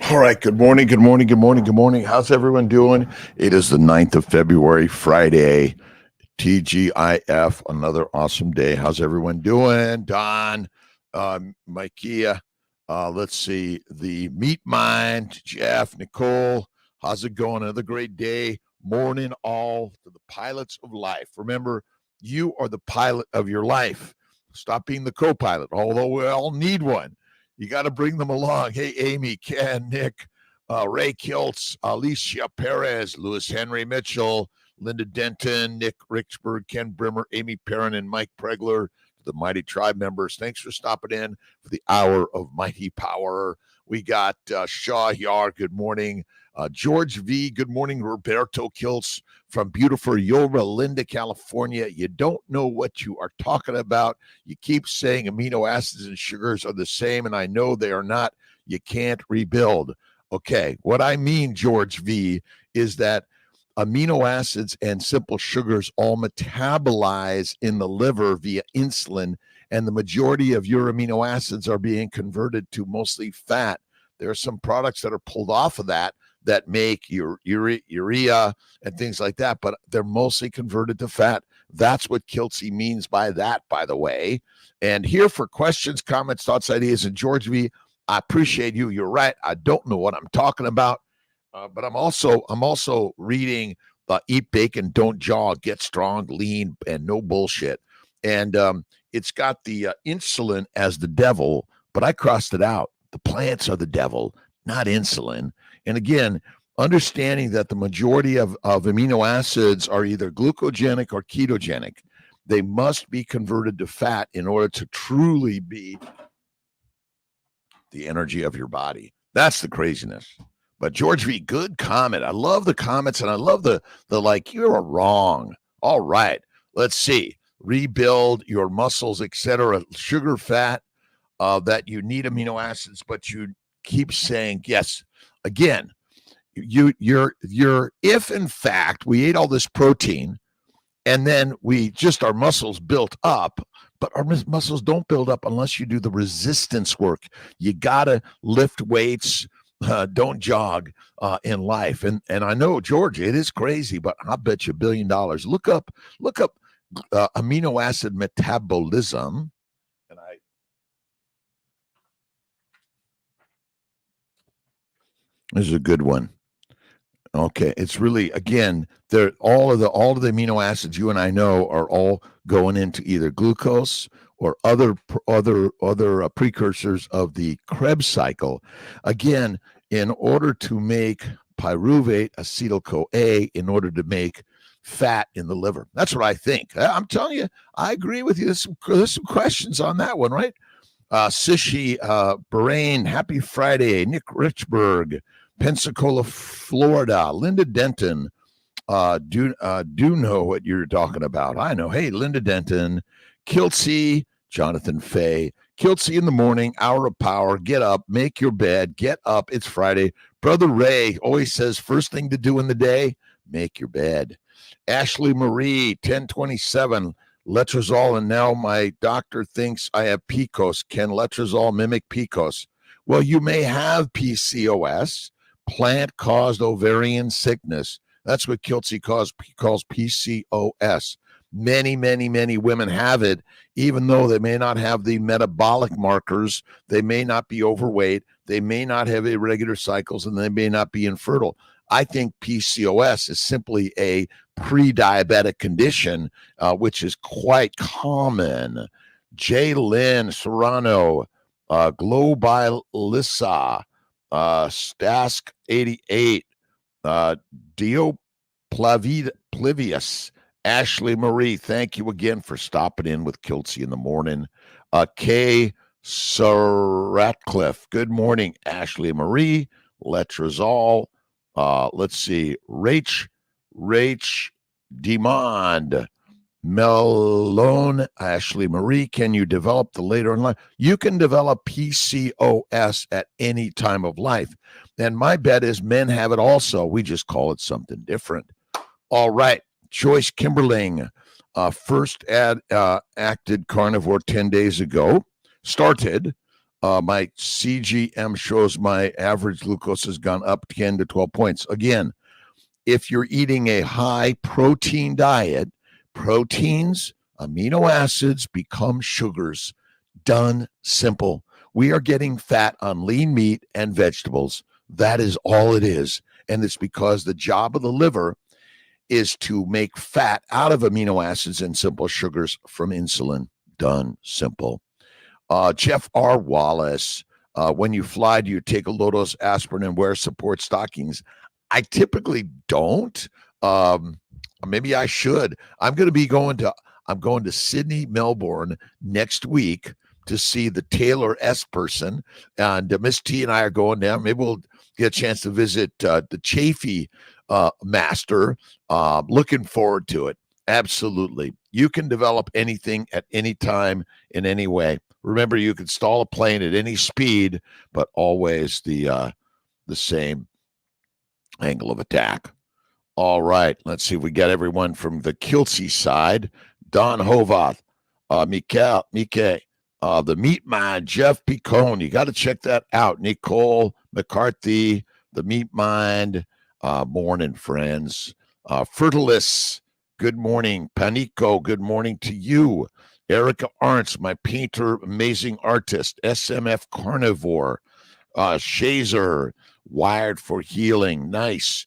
All right. Good morning. Good morning. Good morning. Good morning. How's everyone doing? It is the 9th of February, Friday. TGIF, another awesome day. How's everyone doing? Don, Mikea, let's see, the Meat Mind, Jeff, Nicole. How's it going? Another great day. Morning all to the pilots of life. Remember, you are the pilot of your life. Stop being the co-pilot, although we all need one. You got to bring them along. Hey, Amy, Ken, Nick, Ray Kiltz, Alicia Perez, Lewis Henry Mitchell, Linda Denton, Nick Richburg, Ken Brimmer, Amy Perrin, and Mike Pregler, the Mighty Tribe members. Thanks for stopping in for the hour of Mighty Power. We got Shaw Yar, good morning. George V, good morning. Roberto Kiltz from beautiful Yorba Linda, California. You don't know what you are talking about. You keep saying amino acids and sugars are the same, and I know they are not. You can't rebuild. Okay, what I mean, George V, is that amino acids and simple sugars all metabolize in the liver via insulin, and the majority of your amino acids are being converted to mostly fat. There are some products that are pulled off of that make urea and things like that, but they're mostly converted to fat. That's what Kiltz means by that, by the way. And here for questions, comments, thoughts, ideas, and George V, I appreciate you. You're right. I don't know what I'm talking about. But I'm also reading Eat Bacon, Don't Jog, Get Strong, Lean, and No Bullshit. And it's got the insulin as the devil, but I crossed it out. The plants are the devil, not insulin. And again, understanding that the majority of amino acids are either glucogenic or ketogenic. They must be converted to fat in order to truly be the energy of your body. That's the craziness. But George V, good comment. I love the comments, and I love the like, you're wrong. All right, let's see. Rebuild your muscles, etc. Sugar, fat, that you need amino acids, but you keep saying yes. Again, you're if in fact we ate all this protein and then our muscles built up, but our muscles don't build up unless you do the resistance work. You gotta lift weights. Don't jog in life. And I know, George, it is crazy, but I'll bet you $1 billion. Look up amino acid metabolism. And this is a good one. Okay, it's really, again, they're all of the amino acids you and I know are all going into either glucose or other precursors of the Krebs cycle. Again, in order to make pyruvate acetyl-CoA, in order to make fat in the liver. That's what I think. I'm telling you, I agree with you. There's some questions on that one, right? Sishi, Bahrain, happy Friday. Nick Richburg, Pensacola, Florida. Linda Denton, do know what you're talking about. I know. Hey, Linda Denton, Kiltzy, Jonathan Fay, Kiltzy in the morning, hour of power. Get up, make your bed, get up. It's Friday. Brother Ray always says first thing to do in the day, make your bed. Ashley Marie, 1027. Letrozole, and now my doctor thinks I have PCOS. Can letrozole mimic PCOS? Well, you may have PCOS, plant-caused ovarian sickness. That's what Kiltzy calls PCOS. Many, many, many women have it, even though they may not have the metabolic markers. They may not be overweight. They may not have irregular cycles, and they may not be infertile. I think PCOS is simply a pre-diabetic condition, which is quite common. J. Lynn Serrano, Globalissa, Stask 88, Dioplavius, Ashley Marie, thank you again for stopping in with Kiltzy in the morning. Kay Ratcliffe, good morning, Ashley Marie. Letrozole. Let's see, Rach Demond, Melone, Ashley Marie, can you develop the later in life? You can develop PCOS at any time of life. And my bet is men have it also. We just call it something different. All right. Joyce Kimberling, first acted carnivore 10 days ago. Started. My CGM shows my average glucose has gone up 10 to 12 points. Again, if you're eating a high protein diet, proteins, amino acids become sugars. Done, simple. We are getting fat on lean meat and vegetables. That is all it is. And it's because the job of the liver is to make fat out of amino acids and simple sugars from insulin. Done, simple. Jeff R. Wallace, when you fly, do you take a low-dose aspirin and wear support stockings? I typically don't. Maybe I should. I'm going to Sydney, Melbourne next week to see the Taylor S person. And Miss T and I are going down. Maybe we'll get a chance to visit the Chafee master. Looking forward to it. Absolutely. You can develop anything at any time in any way. Remember, you can stall a plane at any speed, but always the same angle of attack. All let's see if we get everyone from the Kiltzy side. Don Hovath, Mike, the Meat Mind, Jeff Picone. You got to check that out. Nicole McCarthy, the Meat Mind. Morning, friends. Fertilis, good morning. Panico, good morning to you. Erica Arntz, my painter, amazing artist. SMF Carnivore. Shazer, Wired for Healing. Nice.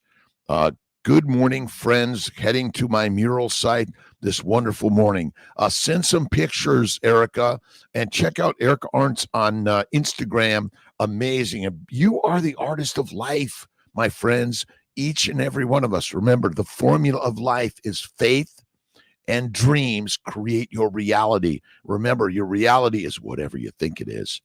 Good morning, friends. Heading to my mural site this wonderful morning. Send some pictures, Erica, and check out Erica Arntz on Instagram. Amazing. You are the artist of life, my friends. Each and every one of us. Remember, the formula of life is faith and dreams create your reality. Remember, your reality is whatever you think it is.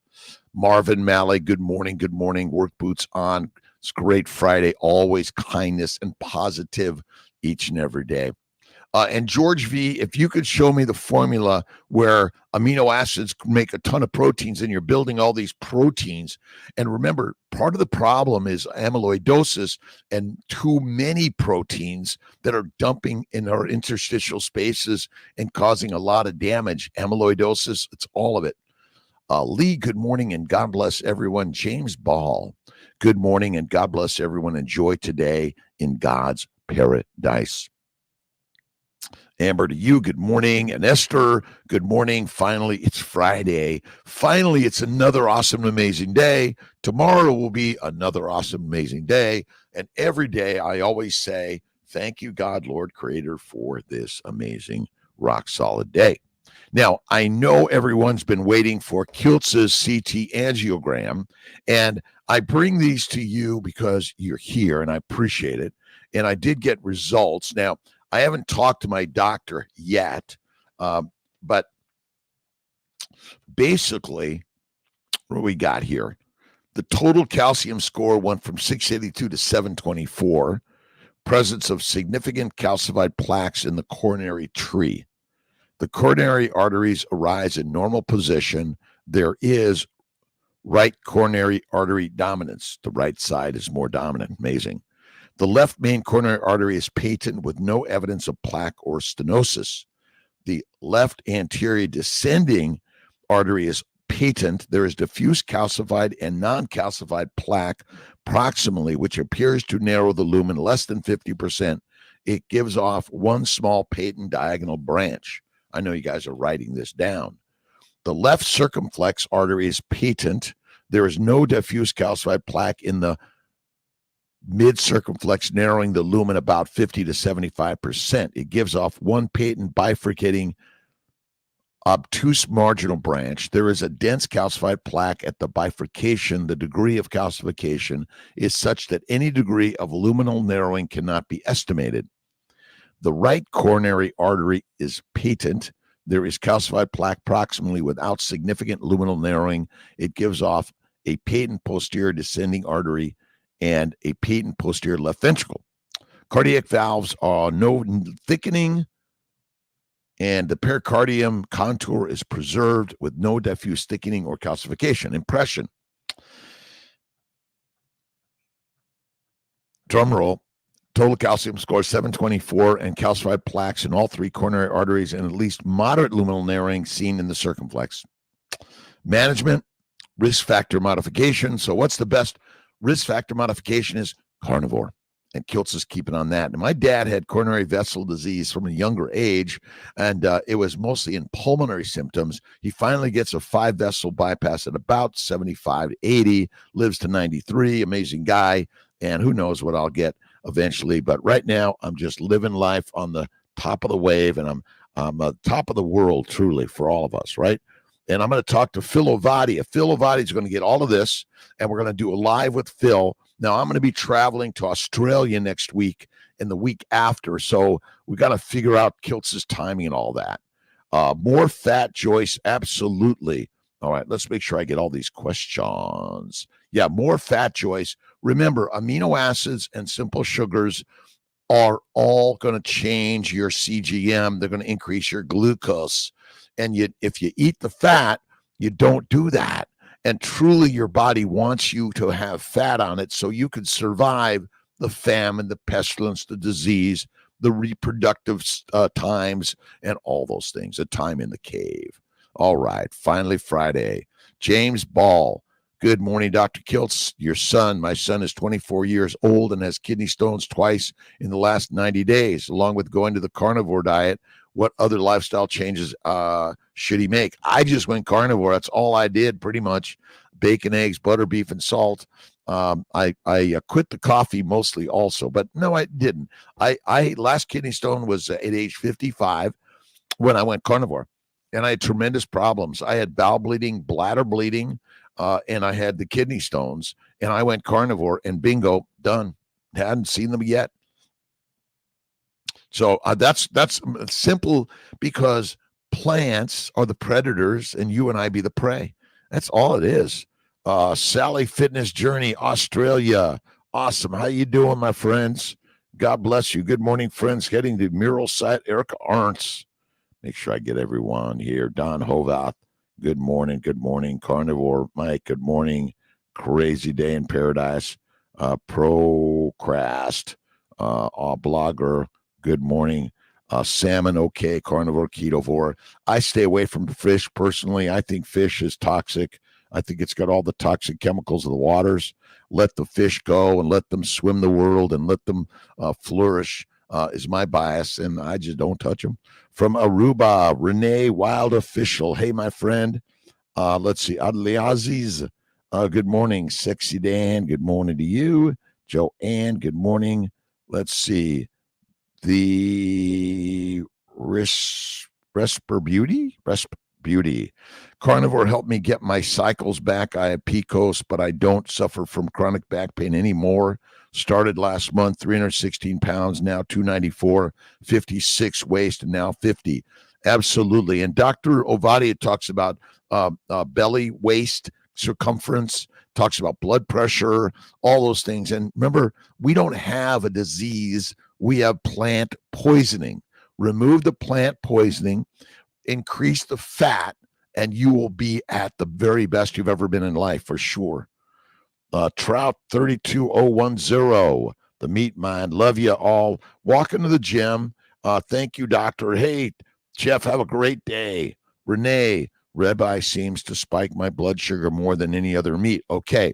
Marvin Malley, good morning. Good morning. Work boots on. It's great Friday. Always kindness and positive each and every day. And George V, if you could show me the formula where amino acids make a ton of proteins and you're building all these proteins. And remember, part of the problem is amyloidosis and too many proteins that are dumping in our interstitial spaces and causing a lot of damage. Amyloidosis, it's all of it. Lee, good morning and God bless everyone. James Ball, good morning and God bless everyone. Enjoy today in God's paradise. Amber, to you, good morning. And Esther, good morning. Finally, it's Friday. Finally, it's another awesome, amazing day. Tomorrow will be another awesome, amazing day. And every day, I always say, thank you, God, Lord, Creator, for this amazing, rock-solid day. Now, I know everyone's been waiting for Kiltz's CT angiogram, and I bring these to you because you're here, and I appreciate it. And I did get results. Now, I haven't talked to my doctor yet, but basically, what we got here, the total calcium score went from 682 to 724, presence of significant calcified plaques in the coronary tree. The coronary arteries arise in normal position. There is right coronary artery dominance. The right side is more dominant. Amazing. The left main coronary artery is patent with no evidence of plaque or stenosis. The left anterior descending artery is patent. There is diffuse calcified and non-calcified plaque proximally, which appears to narrow the lumen less than 50%. It gives off one small patent diagonal branch. I know you guys are writing this down. The left circumflex artery is patent. There is no diffuse calcified plaque in the mid-circumflex, narrowing the lumen about 50 to 75%. It gives off one patent bifurcating obtuse marginal branch. There is a dense calcified plaque at the bifurcation. The degree of calcification is such that any degree of luminal narrowing cannot be estimated. The right coronary artery is patent. There is calcified plaque proximally without significant luminal narrowing. It gives off a patent posterior descending artery and a patent posterior left ventricle. Cardiac valves are no thickening, and the pericardium contour is preserved with no diffuse thickening or calcification. Impression. Drum roll. Total calcium score 724 and calcified plaques in all three coronary arteries and at least moderate luminal narrowing seen in the circumflex. Management. risk factor modification. So what's the best risk factor modification is carnivore. And Kiltz is keeping on that. And my dad had coronary vessel disease from a younger age, and it was mostly in pulmonary symptoms. He finally gets a 5-vessel bypass at about 75 to 80, lives to 93, amazing guy, and who knows what I'll get eventually. But right now, I'm just living life on the top of the wave, and I'm top of the world, truly, for all of us, right? And I'm going to talk to Phil Ovadi. Phil Ovadi is going to get all of this, and we're going to do a live with Phil. Now, I'm going to be traveling to Australia next week and the week after, so we got to figure out Kiltz's timing and all that. More fat, Joyce, absolutely. All right, let's make sure I get all these questions. Yeah, more fat, Joyce. Remember, amino acids and simple sugars are all going to change your CGM. They're going to increase your glucose. And if you eat the fat, you don't do that. And truly, your body wants you to have fat on it so you can survive the famine, the pestilence, the disease, the reproductive times, and all those things, a time in the cave. All right, finally Friday. James Ball. Good morning, Dr. Kiltz. Your son, my son is 24 years old and has kidney stones twice in the last 90 days, along with going to the carnivore diet. What other lifestyle changes should he make? I just went carnivore. That's all I did, pretty much. Bacon, eggs, butter, beef, and salt. I quit the coffee mostly also, but no, I didn't. I last kidney stone was at age 55 when I went carnivore, and I had tremendous problems. I had bowel bleeding, bladder bleeding, and I had the kidney stones, and I went carnivore, and bingo, done. Hadn't seen them yet. So that's simple, because plants are the predators and you and I be the prey. That's all it is. Sally Fitness Journey, Australia. Awesome. How you doing, my friends? God bless you. Good morning, friends. Heading to mural site, Erica Arntz. Make sure I get everyone here. Don Hovath. Good morning. Good morning. Carnivore Mike. Good morning. Crazy Day in Paradise. Procrast. Blogger. Good morning. Salmon, okay. Carnivore, ketovore. I stay away from fish personally. I think fish is toxic. I think it's got all the toxic chemicals of the waters. Let the fish go and let them swim the world and let them flourish is my bias, and I just don't touch them. From Aruba, Renee Wild Official. Hey, my friend. Let's see. Adli Aziz. Good morning. Sexy Dan. Good morning to you. Joanne, good morning. Let's see. The Resper Beauty. Carnivore helped me get my cycles back. I have PCOS, but I don't suffer from chronic back pain anymore. Started last month, 316 pounds, now 294, 56 waist, and now 50. Absolutely. And Dr. Ovadia talks about belly, waist, circumference, talks about blood pressure, all those things. And remember, we don't have a disease. We have plant poisoning. Remove the plant poisoning, increase the fat, and you will be at the very best you've ever been in life, for sure. Trout 32010, the Meat Mind. Love you all. Walk into the gym. Thank you, doctor. Hey, Jeff, have a great day. Renee, ribeye seems to spike my blood sugar more than any other meat. Okay.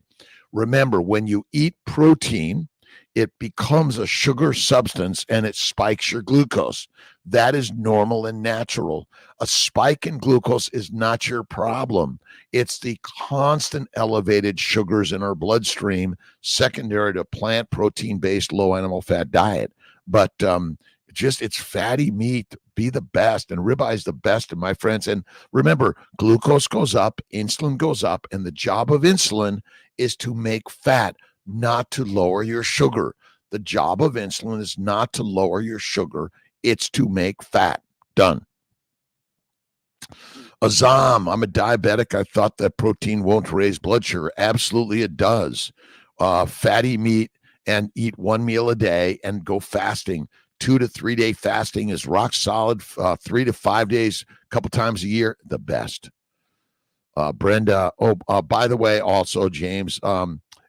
Remember, when you eat protein, it becomes a sugar substance and it spikes your glucose. That is normal and natural. A spike in glucose is not your problem. It's the constant elevated sugars in our bloodstream, secondary to plant protein-based low animal fat diet. But it's fatty meat. Be the best. And ribeye is the best, my friends. And remember, glucose goes up, insulin goes up, and the job of insulin is to make fat, not to lower your sugar. The job of insulin is not to lower your sugar. It's to make fat. Done. Azam, I'm a diabetic. I thought that protein won't raise blood sugar. Absolutely it does. Fatty meat, and eat one meal a day and go fasting. 2 to 3 day fasting is rock solid. 3 to 5 days, a couple times a year, the best. Brenda, by the way, also, James,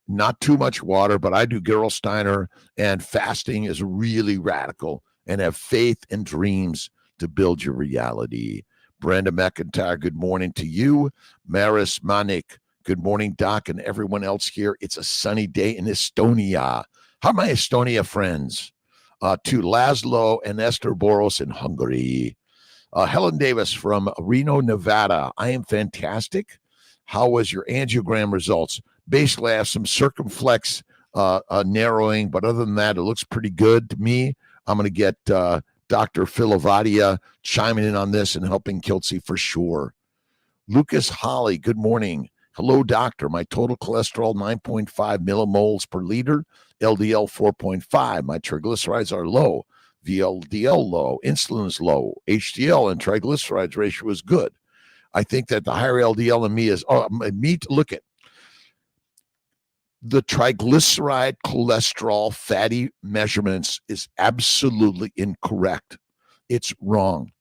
not too much water, but I do Gerolsteiner, and fasting is really radical, and have faith and dreams to build your reality. Brenda McIntyre, good morning to you. Maris Manik, Good morning, Doc, and everyone else here. It's a sunny day in Estonia. How are my Estonia friends? To Laszlo and Esther Boros in Hungary. Helen Davis from Reno, Nevada. I am fantastic. How was your angiogram results? Basically, I have some circumflex narrowing, but other than that, it looks pretty good to me. I'm going to get Dr. Filavadia chiming in on this and helping Kiltz for sure. Lucas Holly, good morning. Hello, doctor. My total cholesterol, 9.5 millimoles per liter, LDL 4.5. My triglycerides are low, VLDL low, insulin is low, HDL and triglycerides ratio is good. I think that the higher LDL in me is, look at the triglyceride cholesterol fatty measurements is absolutely incorrect. It's wrong.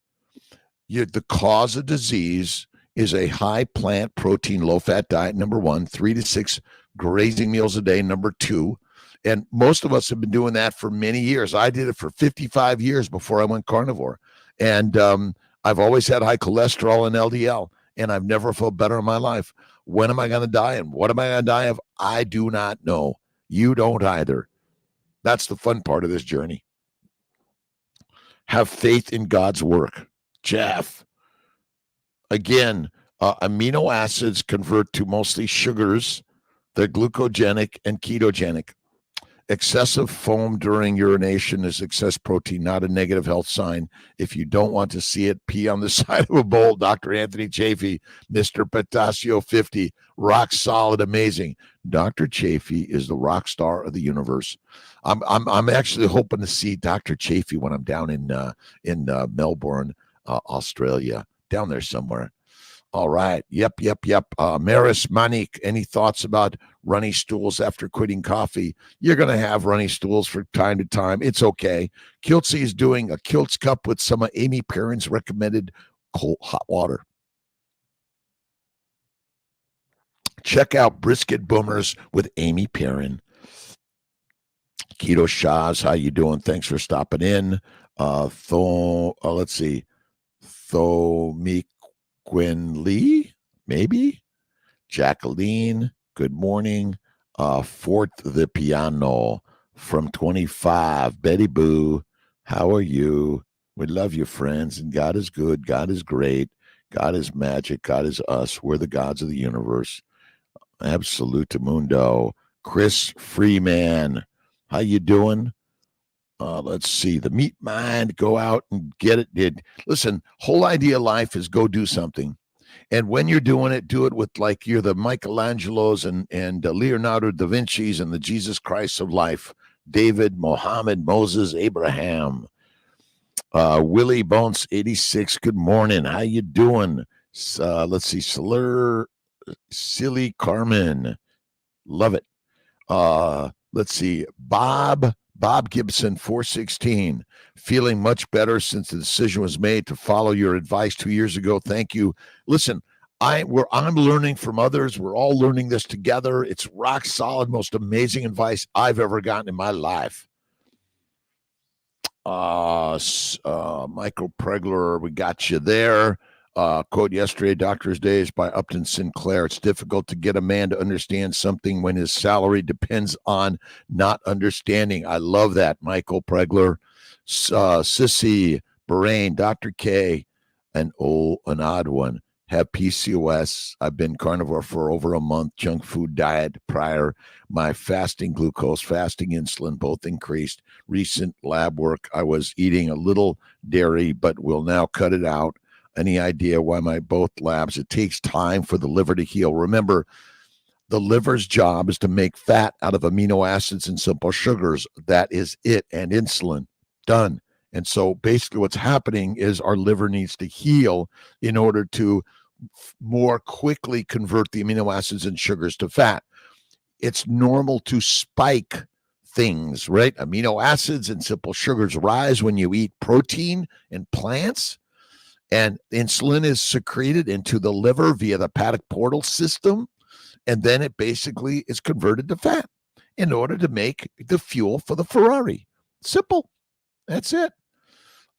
The cause of disease is a high plant protein, low fat diet, number one, 3 to 6 grazing meals a day, number two. And most of us have been doing that for many years. I did it for 55 years before I went carnivore. And I've always had high cholesterol and LDL, and I've never felt better in my life. When am I going to die? And what am I going to die of? I do not know. You don't either. That's the fun part of this journey. Have faith in God's work. Jeff. Again, amino acids convert to mostly sugars. They're glucogenic and ketogenic. Excessive foam during urination is excess protein, not a negative health sign. If you don't want to see it, pee on the side of a bowl. Dr. Anthony Chafee, Mr. Potasio 50, rock solid, amazing. Dr. Chafee is the rock star of the universe. I'm actually hoping to see Dr. Chafee when I'm down in Melbourne, Australia, down there somewhere. All right. Yep. Maris Manik, any thoughts about runny stools after quitting coffee? You're going to have runny stools from time to time. It's okay. Kiltz is doing a Kiltz cup with some of Amy Perrin's recommended cold hot water. Check out Brisket Boomers with Amy Perrin. Keto Shaz, how you doing? Thanks for stopping in. Let's see. Quinn Lee, maybe. Jacqueline, good morning. Fort the Piano from 25. Betty Boo, how are you? We love you, friends. And God is good. God is great. God is magic. God is us. We're the gods of the universe. Absolute mundo. Chris Freeman, how you doing? Let's see. The meat mind, go out and get it. Listen, whole idea of life is go do something. And when you're doing it, do it with like you're the Michelangelos and Leonardo da Vinci's and the Jesus Christ of life. David, Mohammed, Moses, Abraham. Willie Bones, 86. Good morning. How you doing? Let's see. Silly Carmen. Love it. Let's see. Bob Gibson, 416, feeling much better since the decision was made to follow your advice 2 years ago. Thank you. Listen, I'm learning from others. We're all learning this together. It's rock solid, most amazing advice I've ever gotten in my life. Michael Pregler, we got you there. Quote yesterday, Doctor's Days by Upton Sinclair. It's difficult to get a man to understand something when his salary depends on not understanding. I love that, Michael Pregler. Sissy, Bahrain, Dr. K, an odd one. Have PCOS. I've been carnivore for over a month. Junk food diet prior. My fasting glucose, fasting insulin, both increased. Recent lab work, I was eating a little dairy, but will now cut it out. Any idea why my both labs? It takes time for the liver to heal. Remember, the liver's job is to make fat out of amino acids and simple sugars. That is it. And insulin. Done. And so basically what's happening is our liver needs to heal in order to more quickly convert the amino acids and sugars to fat. It's normal to spike things, right? Amino acids and simple sugars rise when you eat protein and plants. And insulin is secreted into the liver via the hepatic portal system. And then it basically is converted to fat in order to make the fuel for the Ferrari. Simple. That's it.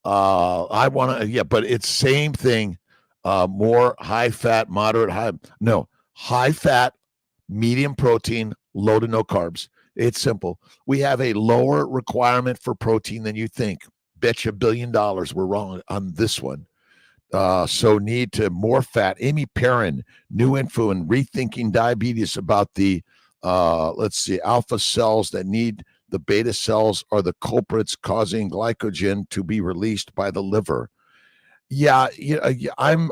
But it's same thing. More high fat, moderate, high. No, high fat, medium protein, low to no carbs. It's simple. We have a lower requirement for protein than you think. Bet you $1 billion we're wrong on this one. So need to more fat. Amy Perrin, new info and rethinking diabetes about the alpha cells that need the beta cells are the culprits causing glycogen to be released by the liver. Yeah, I'm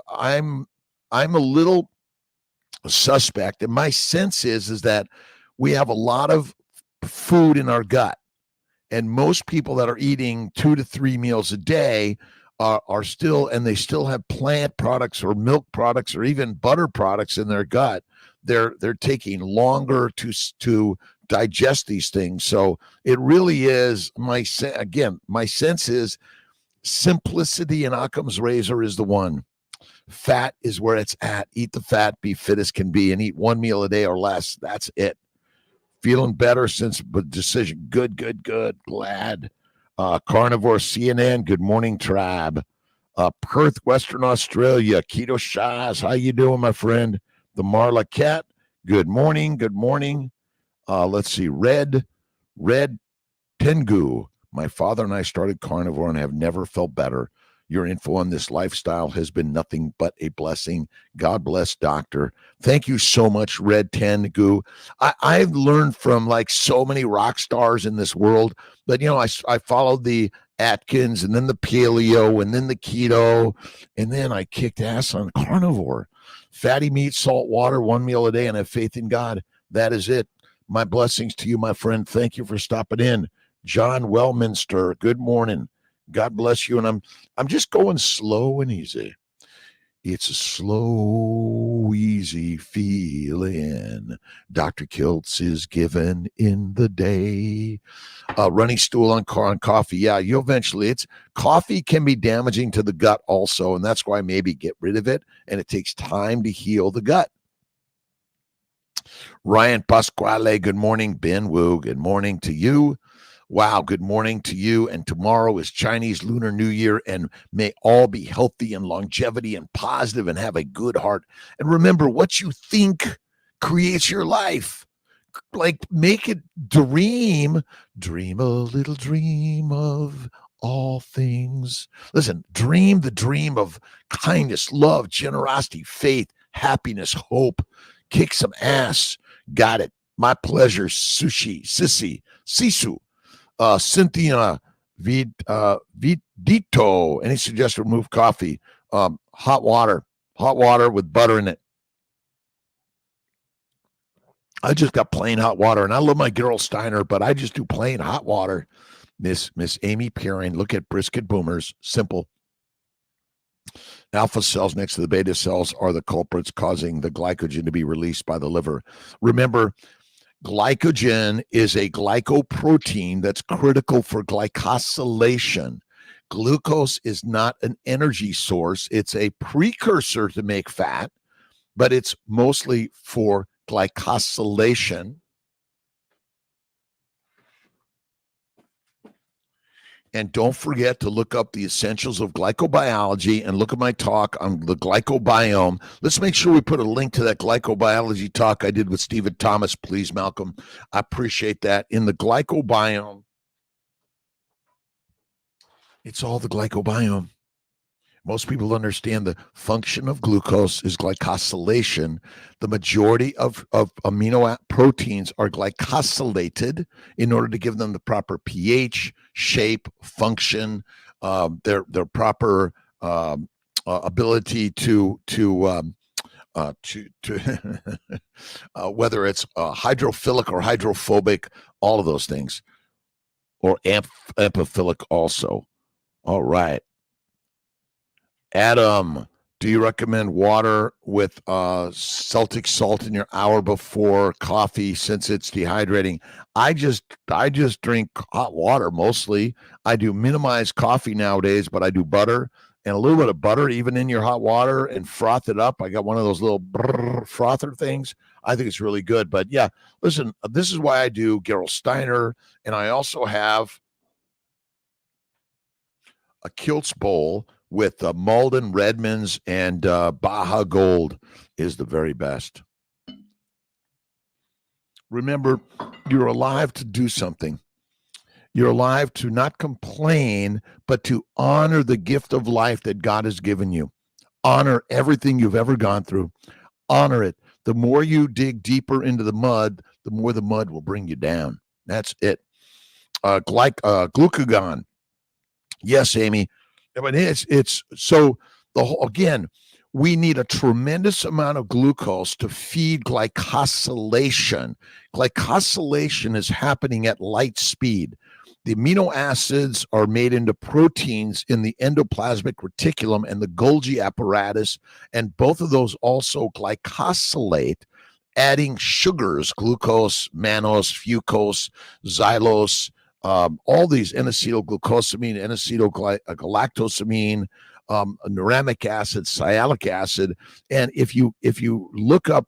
a little suspect, and my sense is that we have a lot of food in our gut, and most people that are eating 2 to 3 meals a day are still, and they still have plant products or milk products or even butter products in their gut. They're taking longer to digest these things. So it really is my sense is simplicity and Occam's razor is the one. Fat is where it's at. Eat the fat, be fit as can be, and eat 1 meal a day or less. That's it. Feeling better since the decision. Good. Glad. Carnivore CNN. Good morning, tribe. Perth, Western Australia. Keto Shaz. How you doing, my friend? The Marla Cat. Good morning. Let's see. Red Tengu. My father and I started carnivore and have never felt better. Your info on this lifestyle has been nothing but a blessing. God bless, doctor. Thank you so much, Red Tengu. I've learned from like so many rock stars in this world, but I followed the Atkins and then the paleo and then the keto, and then I kicked ass on carnivore. Fatty meat, salt water, 1 meal a day, and have faith in God. That is it. My blessings to you, my friend. Thank you for stopping in. John Wellminster, good morning. God bless you. And I'm just going slow and easy. It's a slow, easy feeling. Dr. Kiltz is given in the day. Running stool on coffee. Yeah, you eventually, coffee can be damaging to the gut also. And that's why maybe get rid of it. And it takes time to heal the gut. Ryan Pasquale, good morning. Ben Wu, good morning to you. Wow, good morning to you. And tomorrow is Chinese Lunar New Year, and may all be healthy and longevity and positive and have a good heart. And remember, what you think creates your life. Like, make it dream a little dream of all things. Listen, dream the dream of kindness, love, generosity, faith, happiness, hope. Kick some ass. Got it. My pleasure. Sushi, Sissy, Sisu. Cynthia Vidito, any suggestion? Remove coffee, hot water with butter in it. I just got plain hot water, and I love my Gerald Steiner, but I just do plain hot water. Miss Amy Perrin, look at brisket boomers. Simple. Alpha cells next to the beta cells are the culprits causing the glycogen to be released by the liver. Remember, glycogen is a glycoprotein that's critical for glycosylation. Glucose is not an energy source. It's a precursor to make fat, but it's mostly for glycosylation. And don't forget to look up the essentials of glycobiology and look at my talk on the glycobiome. Let's make sure we put a link to that glycobiology talk I did with Stephen Thomas, please, Malcolm. I appreciate that. In the glycobiome, it's all the glycobiome. Most people understand the function of glucose is glycosylation. The majority of amino proteins are glycosylated in order to give them the proper pH, shape, function, their proper ability to whether it's hydrophilic or hydrophobic, all of those things, or amphiphilic also. All right. Adam, do you recommend water with Celtic salt in your hour before coffee since it's dehydrating? I just drink hot water mostly. I do minimize coffee nowadays, but I do butter and a little bit of butter even in your hot water and froth it up. I got one of those little frother things. I think it's really good. But yeah, listen, this is why I do Gerald Steiner, and I also have a Kiltz bowl with Malden Redmonds and Baja Gold is the very best. Remember, you're alive to do something. You're alive to not complain, but to honor the gift of life that God has given you. Honor everything you've ever gone through. Honor it. The more you dig deeper into the mud, the more the mud will bring you down. That's it. Glucagon. Yes, Amy. But it's so the whole, again, we need a tremendous amount of glucose to feed glycosylation. Glycosylation is happening at light speed. The amino acids are made into proteins in the endoplasmic reticulum and the Golgi apparatus, and both of those also glycosylate, adding sugars, glucose, mannose, fucose, xylose, all these N-acetylglucosamine, N-acetylgalactosamine, uramic acid, sialic acid. And if you look up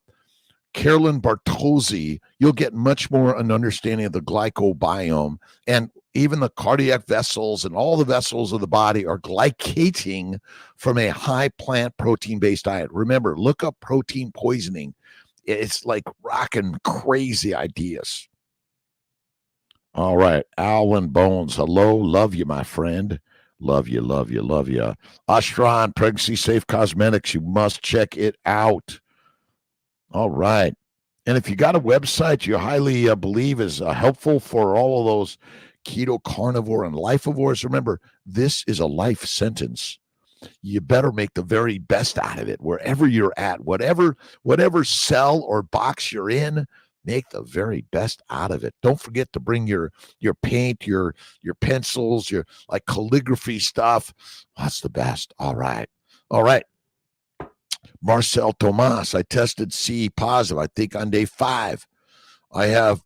Carolyn Bartolzi, you'll get much more an understanding of the glycobiome. And even the cardiac vessels and all the vessels of the body are glycating from a high plant protein-based diet. Remember, look up protein poisoning. It's like rocking crazy ideas. All right. Alwyn Bones. Hello. Love you, my friend. Love you, love you, love you. Astron, Pregnancy Safe Cosmetics. You must check it out. All right. And if you got a website you highly believe is helpful for all of those keto, carnivore, and lifeivores, remember, this is a life sentence. You better make the very best out of it wherever you're at, whatever cell or box you're in. Make the very best out of it. Don't forget to bring your paint, your pencils, your like calligraphy stuff. That's the best. All right. Marcel Tomas, I tested CE positive, I think on day 5. I have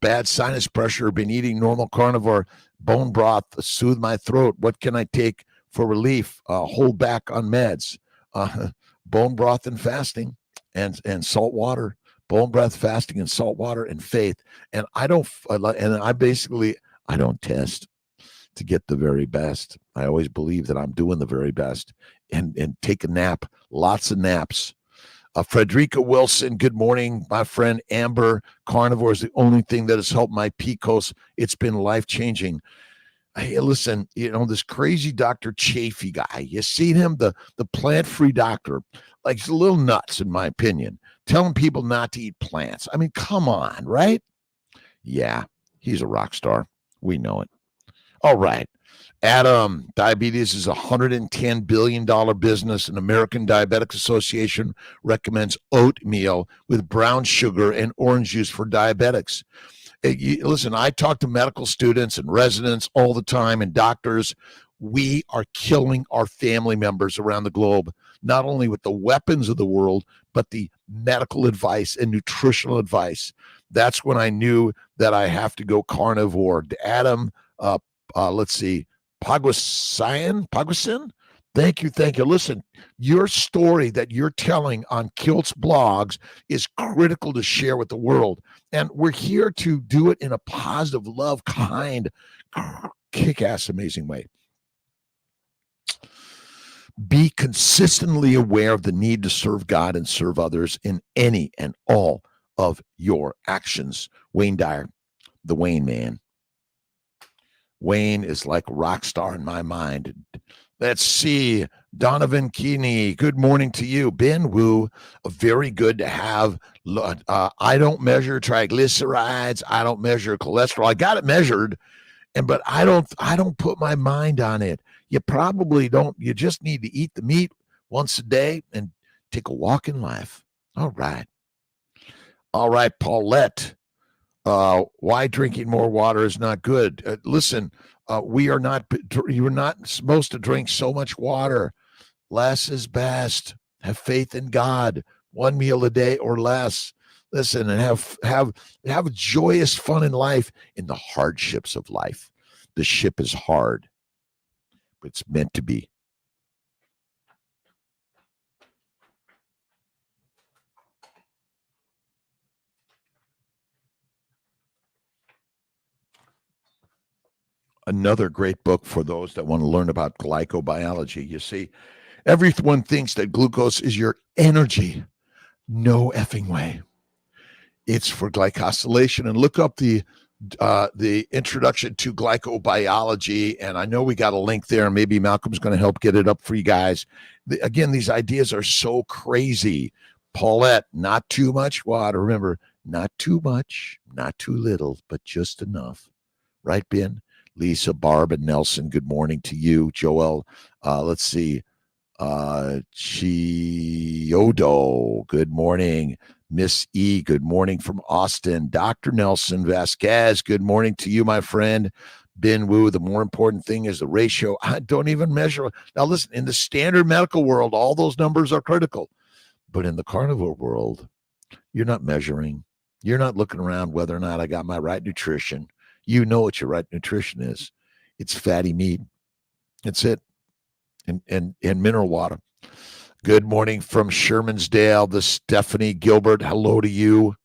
bad sinus pressure, been eating normal carnivore bone broth to soothe my throat. What can I take for relief? Hold back on meds. Bone broth and fasting and salt water. Bone broth, fasting, and salt water, and faith. And I don't test to get the very best. I always believe that I'm doing the very best. And take a nap, lots of naps. Frederica Wilson, good morning, my friend. Amber, carnivore is the only thing that has helped my PCOS. It's been life-changing. Hey, listen, this crazy Dr. Chafee guy, you seen him, the plant-free doctor, like he's a little nuts, in my opinion, telling people not to eat plants. I mean, come on, right? Yeah, he's a rock star. We know it. All right. Adam, diabetes is a $110 billion business. An American Diabetic Association recommends oatmeal with brown sugar and orange juice for diabetics. Listen, I talk to medical students and residents all the time and doctors. We are killing our family members around the globe, not only with the weapons of the world, but the medical advice and nutritional advice. That's when I knew that I have to go carnivore. Adam, let's see. Pagwasin? Thank you. Listen, your story that you're telling on Kiltz blogs is critical to share with the world. And we're here to do it in a positive, love, kind, kick-ass, amazing way. Be consistently aware of the need to serve God and serve others in any and all of your actions. Wayne Dyer, the Wayne man. Wayne is like a rock star in my mind. Let's see. Donovan Keeney, good morning to you. Ben Wu, very good to have. I don't measure triglycerides. I don't measure cholesterol. I got it measured, but I don't put my mind on it. You probably don't. You just need to eat the meat once a day and take a walk in life. All right, Paulette. Why drinking more water is not good. Listen, you're not supposed to drink so much water. Less is best. Have faith in God. 1 meal a day or less. Listen, and have joyous fun in life, in the hardships of life. The ship is hard, but it's meant to be. Another great book for those that want to learn about glycobiology. You see, everyone thinks that glucose is your energy. No effing way. It's for glycosylation. And look up the introduction to glycobiology. And I know we got a link there. Maybe Malcolm's going to help get it up for you guys. Again, these ideas are so crazy. Paulette, not too much water. Remember, not too much, not too little, but just enough. Right, Ben? Lisa, Barb, and Nelson, good morning to you. Joel, let's see. Chiodo, good morning. Miss E, good morning from Austin. Dr. Nelson Vasquez, good morning to you, my friend. Ben Wu, the more important thing is the ratio. I don't even measure. Now, listen, in the standard medical world, all those numbers are critical. But in the carnivore world, you're not measuring. You're not looking around whether or not I got my right nutrition. You know what your right nutrition is. It's fatty meat. That's it. And mineral water. Good morning from Shermansdale, the Stephanie Gilbert. Hello to you.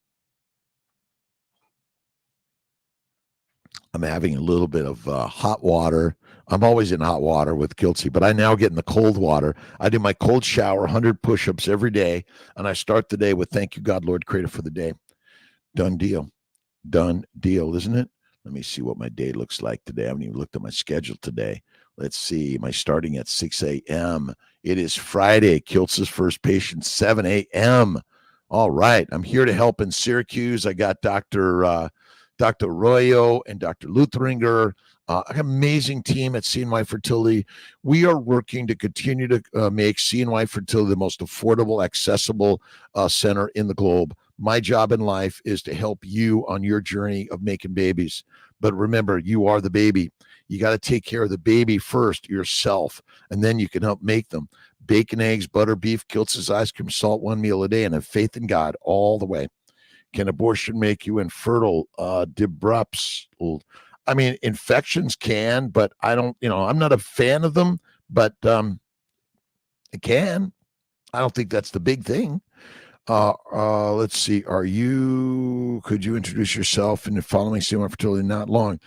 I'm having a little bit of hot water. I'm always in hot water with Kiltzy, but I now get in the cold water. I do my cold shower, 100 push-ups every day, and I start the day with thank you, God, Lord, Creator, for the day. Done deal. Done deal, isn't it? Let me see what my day looks like today. I haven't even looked at my schedule today. Let's see. Am I starting at 6 a.m.? It is Friday. Kiltz's first patient, 7 a.m. All right. I'm here to help in Syracuse. I got Dr. Arroyo and Dr. Lutheringer, an amazing team at CNY Fertility. We are working to continue to make CNY Fertility the most affordable, accessible center in the globe. My job in life is to help you on your journey of making babies. But remember, you are the baby. You got to take care of the baby first, yourself, and then you can help make them. Bacon, eggs, butter, beef, Kiltz's ice cream, salt, one meal a day, and have faith in God all the way. Can abortion make you infertile? Debrups. I mean, infections can, but I don't, I'm not a fan of them, but it can. I don't think that's the big thing. Let's see. Could you introduce yourself in the following CNY Fertility? Not long.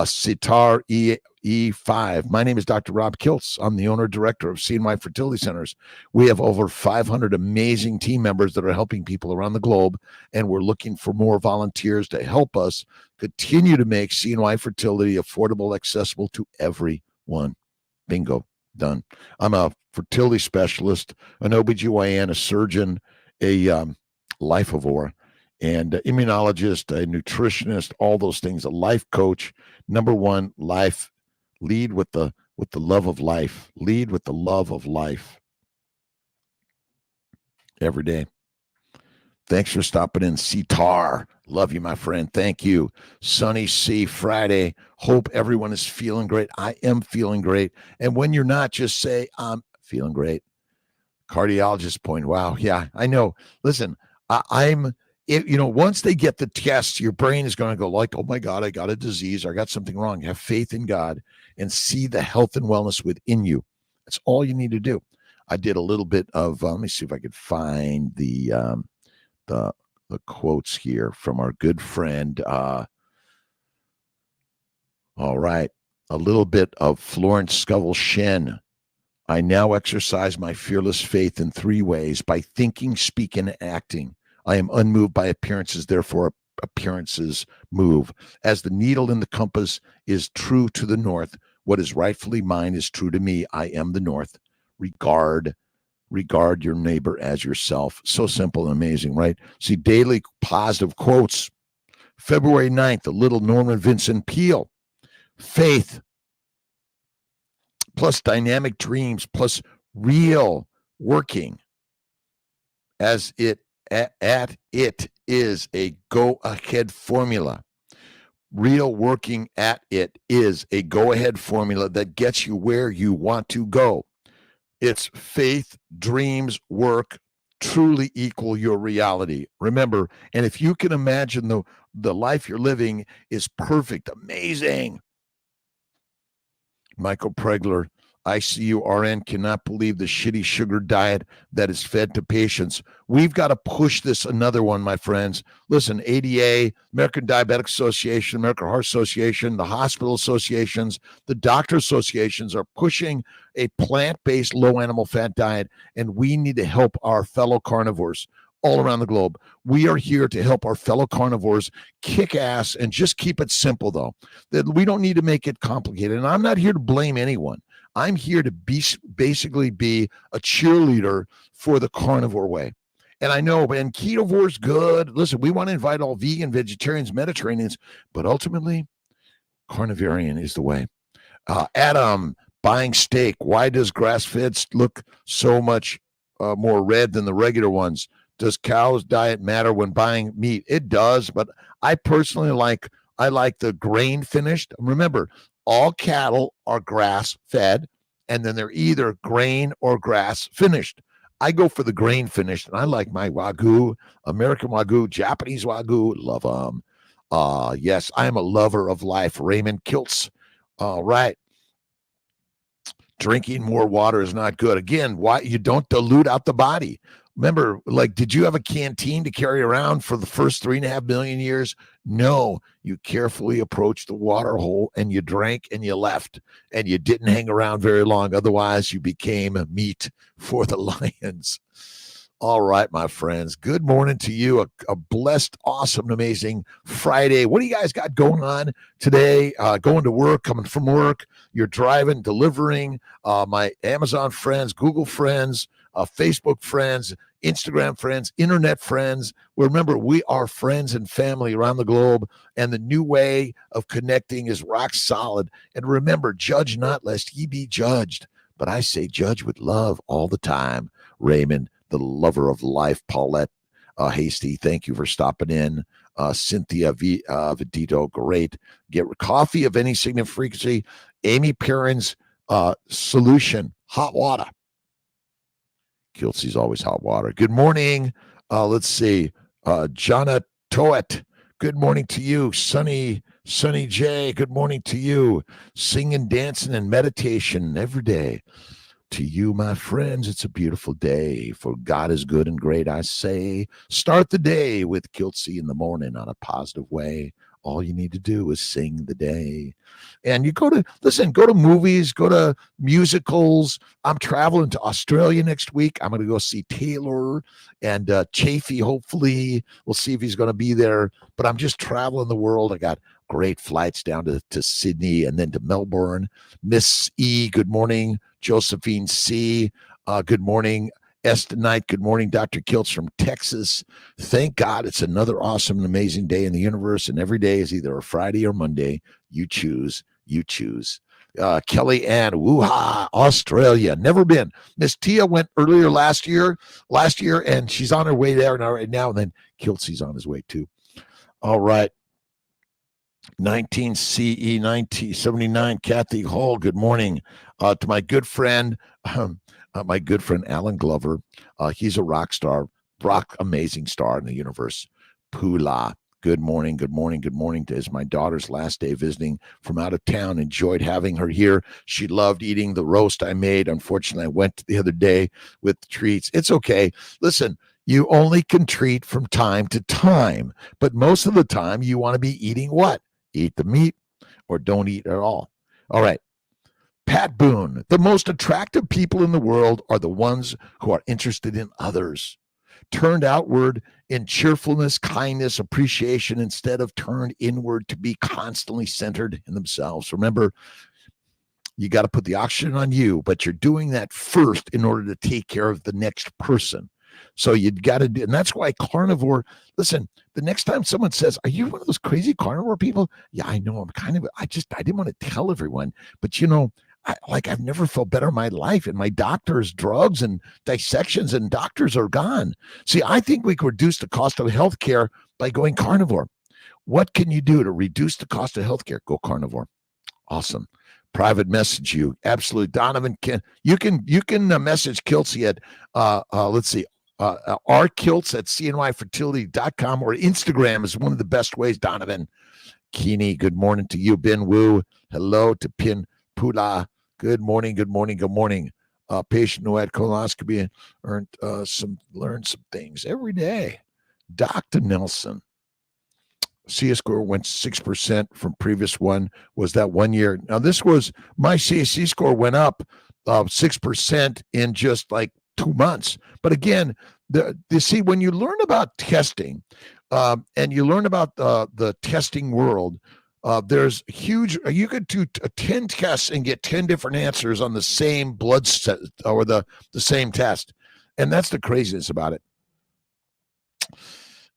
Sitar E5. My name is Dr. Rob Kiltz. I'm the owner director of CNY Fertility Centers. We have over 500 amazing team members that are helping people around the globe, and we're looking for more volunteers to help us continue to make CNY Fertility affordable, accessible to everyone. Bingo. Done. I'm a fertility specialist, an OBGYN, a surgeon, a lifeivore, and immunologist, a nutritionist, all those things, a life coach. Number one, life. Lead with the love of life. Lead with the love of life every day. Thanks for stopping in, Sitar. Love you, my friend. Thank you. Sunny C, Friday. Hope everyone is feeling great. I am feeling great. And when you're not, just say, I'm feeling great. Cardiologist point. Wow. Yeah, I know. Listen, once they get the tests, your brain is going to go like, oh my God, I got a disease. Or I got something wrong. Have faith in God and see the health and wellness within you. That's all you need to do. I did a little bit of, let me see if I could find the quotes here from our good friend. All right. A little bit of Florence Scovel-Shen. I now exercise my fearless faith in 3 ways: by thinking, speaking, and acting. I am unmoved by appearances, therefore appearances move. As the needle in the compass is true to the north, what is rightfully mine is true to me. I am the north. Regard your neighbor as yourself. So simple and amazing, right? See, daily positive quotes. February 9th, the little Norman Vincent Peale. Faith plus dynamic dreams plus real working as it is a go-ahead formula. Real working at it is a go-ahead formula that gets you where you want to go. It's faith, dreams, work truly equal your reality. Remember, and if you can imagine the life you're living is perfect, amazing. Michael Pregler, ICU RN, cannot believe the shitty sugar diet that is fed to patients. We've got to push this another one, my friends. Listen, ADA, American Diabetic Association, American Heart Association, the hospital associations, the doctor associations are pushing a plant-based low animal fat diet, and we need to help our fellow carnivores. all around the globe. We are here to help our fellow carnivores kick ass and just keep it simple, though. That we don't need to make it complicated. And I'm not here to blame anyone. I'm here to basically be a cheerleader for the carnivore way. And I know, and Ketovore's good. Listen, we want to invite all vegan, vegetarians, Mediterraneans, but ultimately, carnivarian is the way. Adam, buying steak. Why does grass-fed look so much more red than the regular ones? Does cow's diet matter when buying meat? It does, but I personally like the grain finished. Remember, all cattle are grass-fed, and then they're either grain or grass finished. I go for the grain finished, and I like my Wagyu, American Wagyu, Japanese Wagyu. Love them. Yes, I am a lover of life. Raymond Kiltz. All right. Drinking more water is not good. Again, why you don't dilute out the body. Remember, like, did you have a canteen to carry around for the first 3.5 million years? No, you carefully approached the water hole and you drank and you left, and you didn't hang around very long. Otherwise, you became meat for the lions. All right, my friends. Good morning to you. A blessed, awesome, amazing Friday. What do you guys got going on today? Going to work, coming from work. You're driving, delivering. My Amazon friends, Google friends, Facebook friends, Instagram friends, internet friends. Remember, we are friends and family around the globe, and the new way of connecting is rock solid. And remember, judge not lest ye be judged. But I say judge with love all the time. Raymond, the lover of life. Paulette Hasty, thank you for stopping in. Cynthia Vidito, great. Get coffee of any significant frequency. Amy Perrin's solution, hot water. Kiltzy's always hot water. Good morning. Let's see. Jana Toet, good morning to you. Sunny J, good morning to you. Singing, dancing, and meditation every day. To you, my friends, it's a beautiful day, for God is good and great, I say. Start the day with Kiltzy in the morning on a positive way. All you need to do is sing the day. And you go to movies, go to musicals. I'm traveling to Australia next week. I'm going to go see Taylor and Chafee, hopefully. We'll see if he's going to be there. But I'm just traveling the world. I got great flights down to Sydney and then to Melbourne. Miss E, good morning. Josephine C, good morning. Esther Knight, good morning. Dr. Kiltz from Texas. Thank God it's another awesome and amazing day in the universe, and every day is either a Friday or Monday. You choose. You choose. Kelly Ann, woo-ha, Australia. Never been. Miss Tia went earlier last year, and she's on her way there right now, and then Kiltzy's on his way too. All right. 19 CE 1979, Kathy Hall, good morning. To my good friend Alan Glover. He's a rock star, amazing star in the universe. Pula, good morning, good morning, good morning. It's my daughter's last day visiting from out of town. Enjoyed having her here. She loved eating the roast I made. Unfortunately, I went the other day with treats. It's okay. Listen, you only can treat from time to time, but most of the time you want to be eating what? Eat the meat or don't eat at all. All right. Pat Boone, the most attractive people in the world are the ones who are interested in others, turned outward in cheerfulness, kindness, appreciation, instead of turned inward to be constantly centered in themselves. Remember, you got to put the oxygen on you, but you're doing that first in order to take care of the next person. So you got to do, and that's why carnivore, listen, the next time someone says, are you one of those crazy carnivore people? Yeah, I know. I didn't want to tell everyone, but I've never felt better in my life, and my doctors, drugs and dissections and doctors are gone. See, I think we can reduce the cost of healthcare by going carnivore. What can you do to reduce the cost of healthcare? Go carnivore. Awesome. Private message you. Absolutely. Donovan, you can message Kiltzy at, let's see, rkiltz at cnyfertility.com, or Instagram is one of the best ways, Donovan. Keeney, good morning to you. Ben Wu, hello to Pin Pula. Good morning, good morning, good morning. Patient who had colonoscopy learned some things every day. Dr. Nelson, CS score went 6% from previous one. Was that 1 year? Now this was, my CAC score went up 6% in just like 2 months. But again, You see, when you learn about testing, and you learn about the testing world, there's huge. You could do 10 tests and get 10 different answers on the same blood set or the same test, and that's the craziness about it.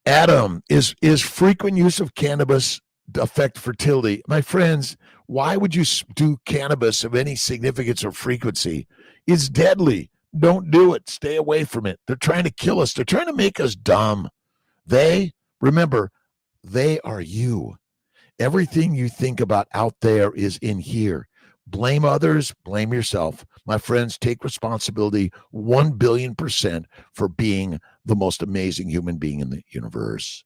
Adam, is frequent use of cannabis affect fertility? My friends, why would you do cannabis of any significance or frequency? It's deadly. Don't do it. Stay away from it. They're trying to kill us. They're trying to make us dumb. Remember, they are you. Everything you think about out there is in here. Blame others, blame yourself. My friends, take responsibility 1,000,000,000% for being the most amazing human being in the universe.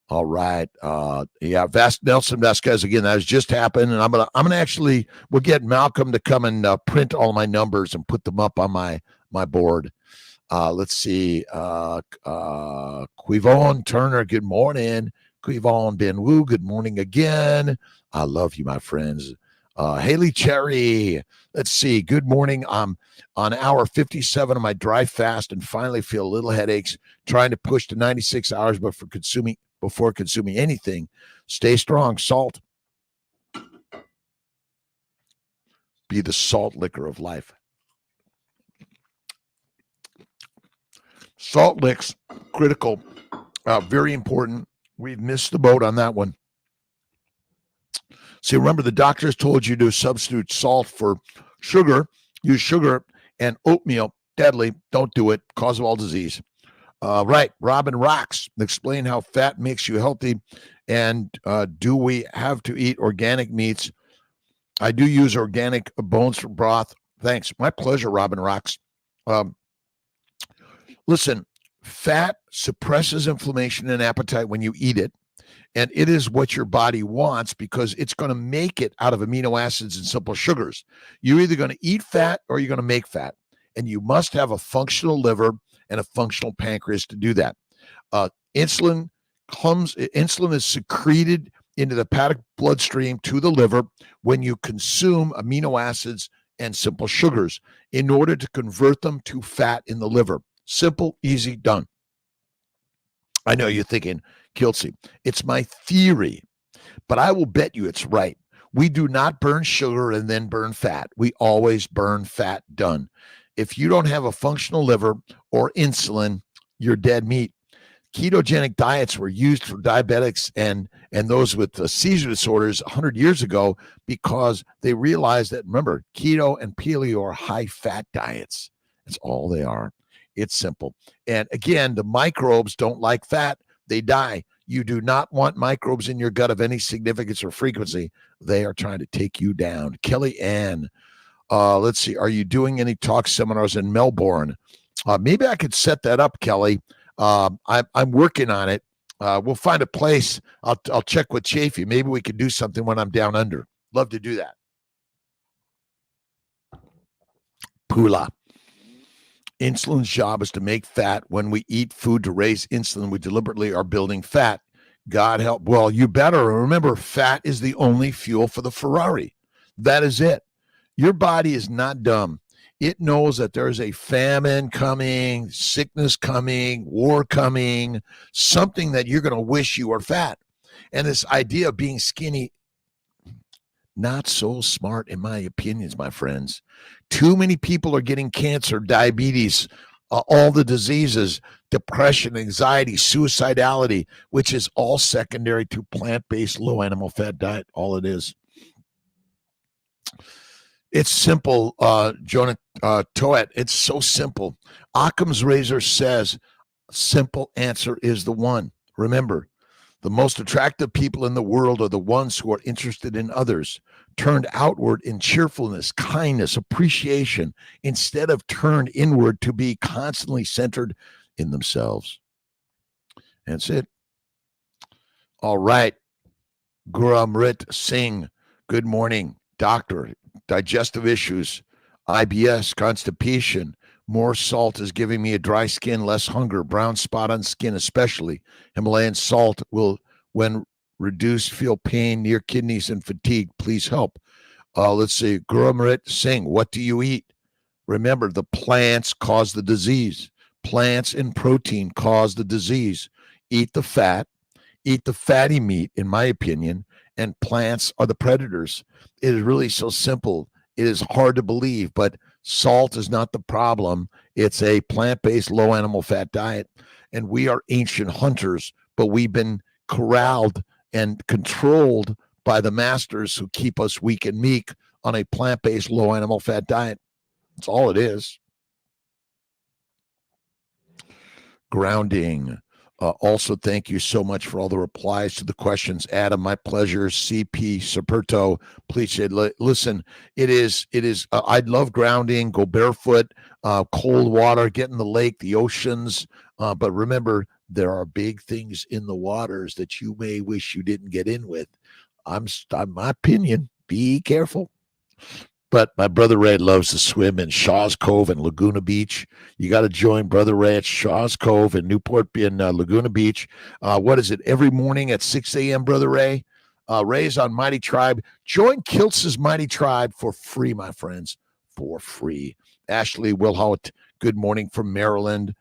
All right. Nelson Vasquez, again, that has just happened. And I'm gonna actually, we'll get Malcolm to come and print all my numbers and put them up on my board. Let's see. Quivon Turner, good morning. Quivon Benwu, good morning again. I love you, my friends. Haley Cherry, let's see. Good morning. I'm on hour 57 of my dry fast and finally feel a little headaches, trying to push to 96 hours before consuming anything. Stay strong. Salt. Be the salt liquor of life. Salt licks, critical, very important. We've missed the boat on that one. See, remember, the doctors told you to substitute salt for sugar. Use sugar and oatmeal. Deadly. Don't do it. Cause of all disease. Right. Robin Rocks. Explain how fat makes you healthy. And do we have to eat organic meats? I do use organic bones for broth. Thanks. My pleasure, Robin Rocks. Listen, fat suppresses inflammation and appetite when you eat it. And it is what your body wants because it's going to make it out of amino acids and simple sugars. You're either going to eat fat or you're going to make fat. And you must have a functional liver and a functional pancreas to do that. Insulin is secreted into the hepatic bloodstream to the liver when you consume amino acids and simple sugars in order to convert them to fat in the liver. Simple, easy, done. I know you're thinking, Kiltz, it's my theory, but I will bet you it's right. We do not burn sugar and then burn fat. We always burn fat. Done. If you don't have a functional liver or insulin, you're dead meat. Ketogenic diets were used for diabetics and those with seizure disorders 100 years ago because they realized that, remember, keto and paleo are high-fat diets. That's all they are. It's simple. And again, the microbes don't like fat. They die. You do not want microbes in your gut of any significance or frequency. They are trying to take you down. Kelly Ann, let's see. Are you doing any talk seminars in Melbourne? Maybe I could set that up, Kelly. I'm working on it. We'll find a place. I'll check with Chafee. Maybe we could do something when I'm down under. Love to do that. Pula. Insulin's job is to make fat. When we eat food to raise insulin, we deliberately are building fat. God help. Well, you better remember, fat is the only fuel for the Ferrari. That is it. Your body is not dumb. It knows that there's a famine coming, sickness coming, war coming, something that you're going to wish you were fat. And this idea of being skinny, not so smart in my opinions, my friends. Too many people are getting cancer, diabetes, all the diseases, depression, anxiety, suicidality, which is all secondary to plant-based low animal fat diet. All it is. It's simple, Jonah Toet. It's so simple. Occam's razor says, simple answer is the one. Remember, the most attractive people in the world are the ones who are interested in others, turned outward in cheerfulness, kindness, appreciation, instead of turned inward to be constantly centered in themselves. That's it. All right. Gurumrit Singh, good morning, doctor. Digestive issues, IBS, constipation. More salt is giving me a dry skin, less hunger, brown spot on skin especially. Himalayan salt will, when reduced, feel pain near kidneys and fatigue. Please help. Let's see. Gurumrit Singh, what do you eat? Remember, the plants cause the disease. Plants and protein cause the disease. Eat the fat, eat the fatty meat, in my opinion, and plants are the predators. It is really so simple. It is hard to believe, but salt is not the problem. It's a plant-based, low animal fat diet. And we are ancient hunters, but we've been corralled and controlled by the masters who keep us weak and meek on a plant-based, low animal fat diet. That's all it is. Grounding. Also, thank you so much for all the replies to the questions. Adam, my pleasure. CP Saperto, please listen. It is. I love grounding. Go barefoot, cold water, get in the lake, the oceans. But remember, there are big things in the waters that you may wish you didn't get in with. My opinion. Be careful. But my brother Ray loves to swim in Shaw's Cove and Laguna Beach. You got to join Brother Ray at Shaw's Cove in Newport, in Laguna Beach. What is it? Every morning at 6 a.m., Brother Ray. Ray's on Mighty Tribe. Join Kiltz's Mighty Tribe for free, my friends, for free. Ashley Wilhout, good morning from Maryland.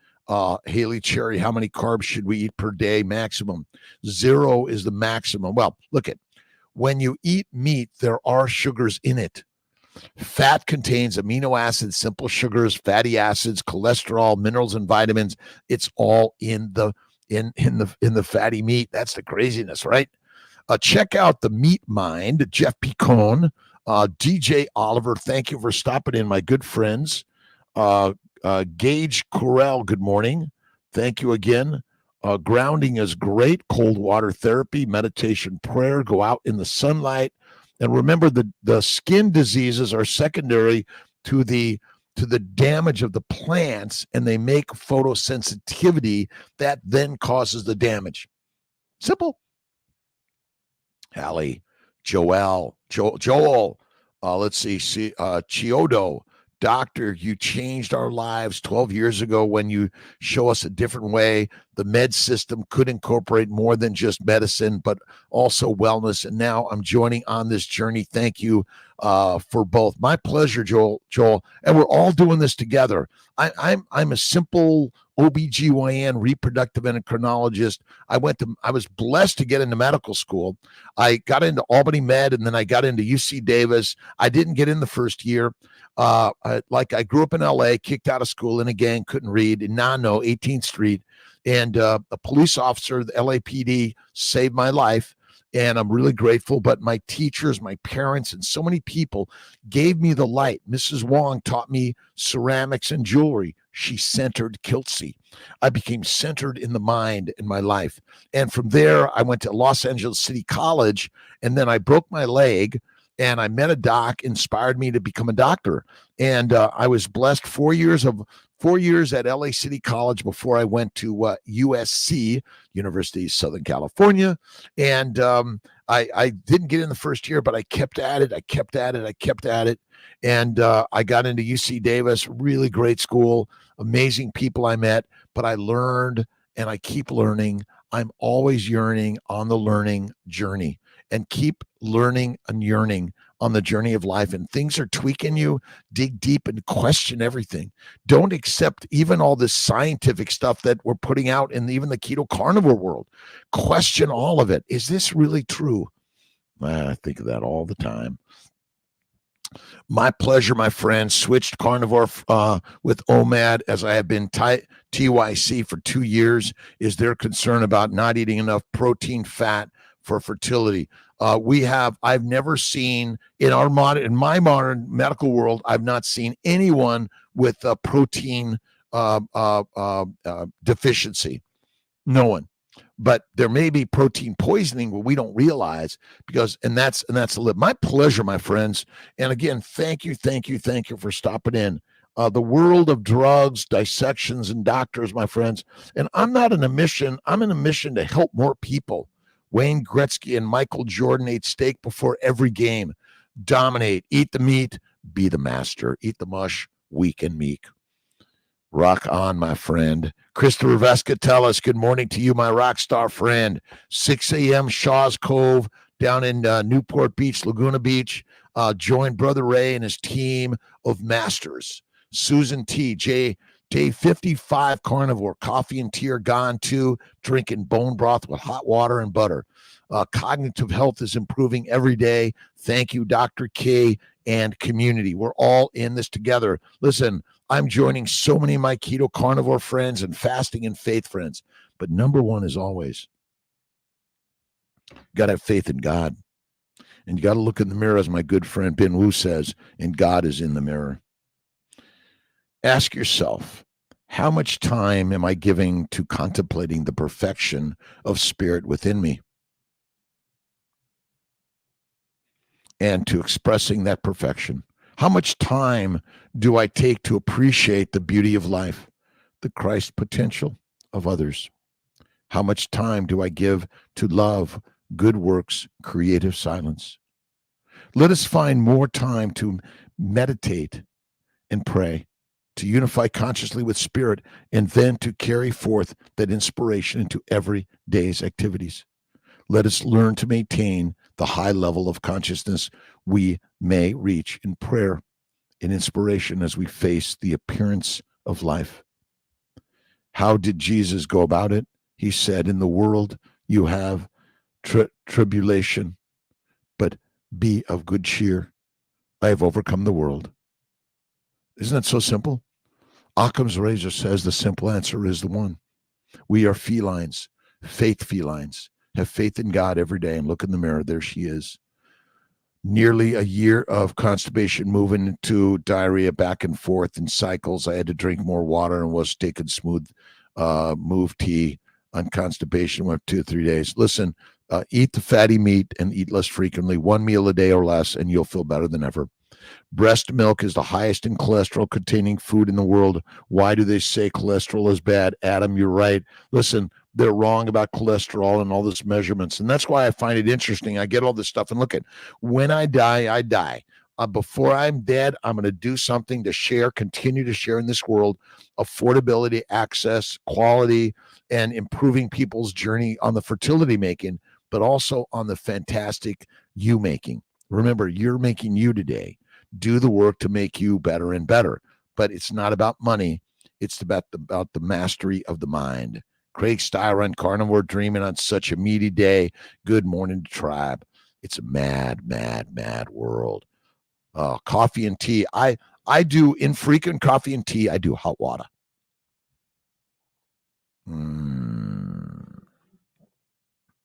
Haley Cherry, how many carbs should we eat per day? Maximum. 0 is the maximum. Well, look at when you eat meat, there are sugars in it. Fat contains amino acids, simple sugars, fatty acids, cholesterol, minerals, and vitamins. It's all in the fatty meat. That's the craziness, right? Check out the Meat Mind, Jeff Picone, DJ Oliver. Thank you for stopping in, my good friends. Gage Correll, good morning. Thank you again. Grounding is great. Cold water therapy, meditation, prayer. Go out in the sunlight. And remember, the skin diseases are secondary to the damage of the plants, and they make photosensitivity that then causes the damage. Simple. Hallie, Joel, let's see, Chiodo. Doctor, you changed our lives 12 years ago when you show us a different way. The med system could incorporate more than just medicine, but also wellness. And now I'm joining on this journey. Thank you for both. My pleasure, Joel. And we're all doing this together. I'm a simple OBGYN, reproductive endocrinologist. I was blessed to get into medical school. I got into Albany Med, and then I got into UC Davis. I didn't get in the first year. I grew up in LA, kicked out of school in a gang, couldn't read in Nano, 18th Street. And a police officer, the LAPD, saved my life. And I'm really grateful. But my teachers, my parents, and so many people gave me the light. Mrs. Wong taught me ceramics and jewelry. She centered Kiltzy. I became centered in the mind in my life. And from there, I went to Los Angeles City College, and then I broke my leg. And I met a doc, inspired me to become a doctor. And I was blessed 4 years at LA City College before I went to USC, University of Southern California. And I didn't get in the first year, but I kept at it. And I got into UC Davis, really great school, amazing people I met. But I learned, and I keep learning. I'm always yearning on the learning journey. And keep learning and yearning on the journey of life. And things are tweaking you. Dig deep and question everything. Don't accept even all this scientific stuff that we're putting out in even the keto carnivore world. Question all of it. Is this really true? I think of that all the time. My pleasure, my friend. Switched carnivore with OMAD as I have been TYC for 2 years. Is there concern about not eating enough protein, fat for fertility? I've never seen in my modern medical world, I've not seen anyone with a protein deficiency. No one. But there may be protein poisoning where we don't realize, and that's a lip. My pleasure, my friends. And again, thank you for stopping in. The world of drugs, dissections, and doctors, my friends. And I'm not in a mission. I'm in a mission to help more people. Wayne Gretzky and Michael Jordan ate steak before every game. Dominate. Eat the meat. Be the master. Eat the mush. Weak and meek. Rock on, my friend. Christopher Vescatellis, good morning to you, my rock star friend. 6 a.m. Shaw's Cove down in Newport Beach, Laguna Beach. Join Brother Ray and his team of masters. Susan T. Day 55, carnivore. Coffee and tea are gone too. Drinking bone broth with hot water and butter. Cognitive health is improving every day. Thank you, Dr. K and community. We're all in this together. Listen, I'm joining so many of my keto carnivore friends and fasting and faith friends. But number one is always, you got to have faith in God. And you got to look in the mirror, as my good friend Ben Wu says, and God is in the mirror. Ask yourself, how much time am I giving to contemplating the perfection of spirit within me and to expressing that perfection? How much time do I take to appreciate the beauty of life, the Christ potential of others? How much time do I give to love, good works, creative silence? Let us find more time to meditate and pray, to unify consciously with spirit, and then to carry forth that inspiration into every day's activities. Let us learn to maintain the high level of consciousness we may reach in prayer and inspiration as we face the appearance of life. How did Jesus go about it? He said, in the world you have tribulation, but be of good cheer. I have overcome the world. Isn't that so simple? Occam's razor says the simple answer is the one. We are felines, faith felines. Have faith in God every day and look in the mirror. There she is. Nearly a year of constipation, moving into diarrhea back and forth in cycles. I had to drink more water and was taking smooth move tea on constipation. Went 2 or 3 days. Listen, eat the fatty meat and eat less frequently, 1 meal a day or less, and you'll feel better than ever. Breast milk is the highest in cholesterol containing food in the world. Why do they say cholesterol is bad? Adam, you're right. Listen, they're wrong about cholesterol and all this measurements. And that's why I find it interesting. I get all this stuff and look at, when I die, I die. Before I'm dead, I'm going to do something to share, continue to share in this world, affordability, access, quality, and improving people's journey on the fertility making, but also on the fantastic you making. Remember, you're making you today. Do the work to make you better and better. But it's not about money. It's about the mastery of the mind. Craig Steyer on Carnivore, dreaming on such a meaty day. Good morning, tribe. It's a mad, mad, mad world. Coffee and tea. I do infrequent coffee and tea. I do hot water.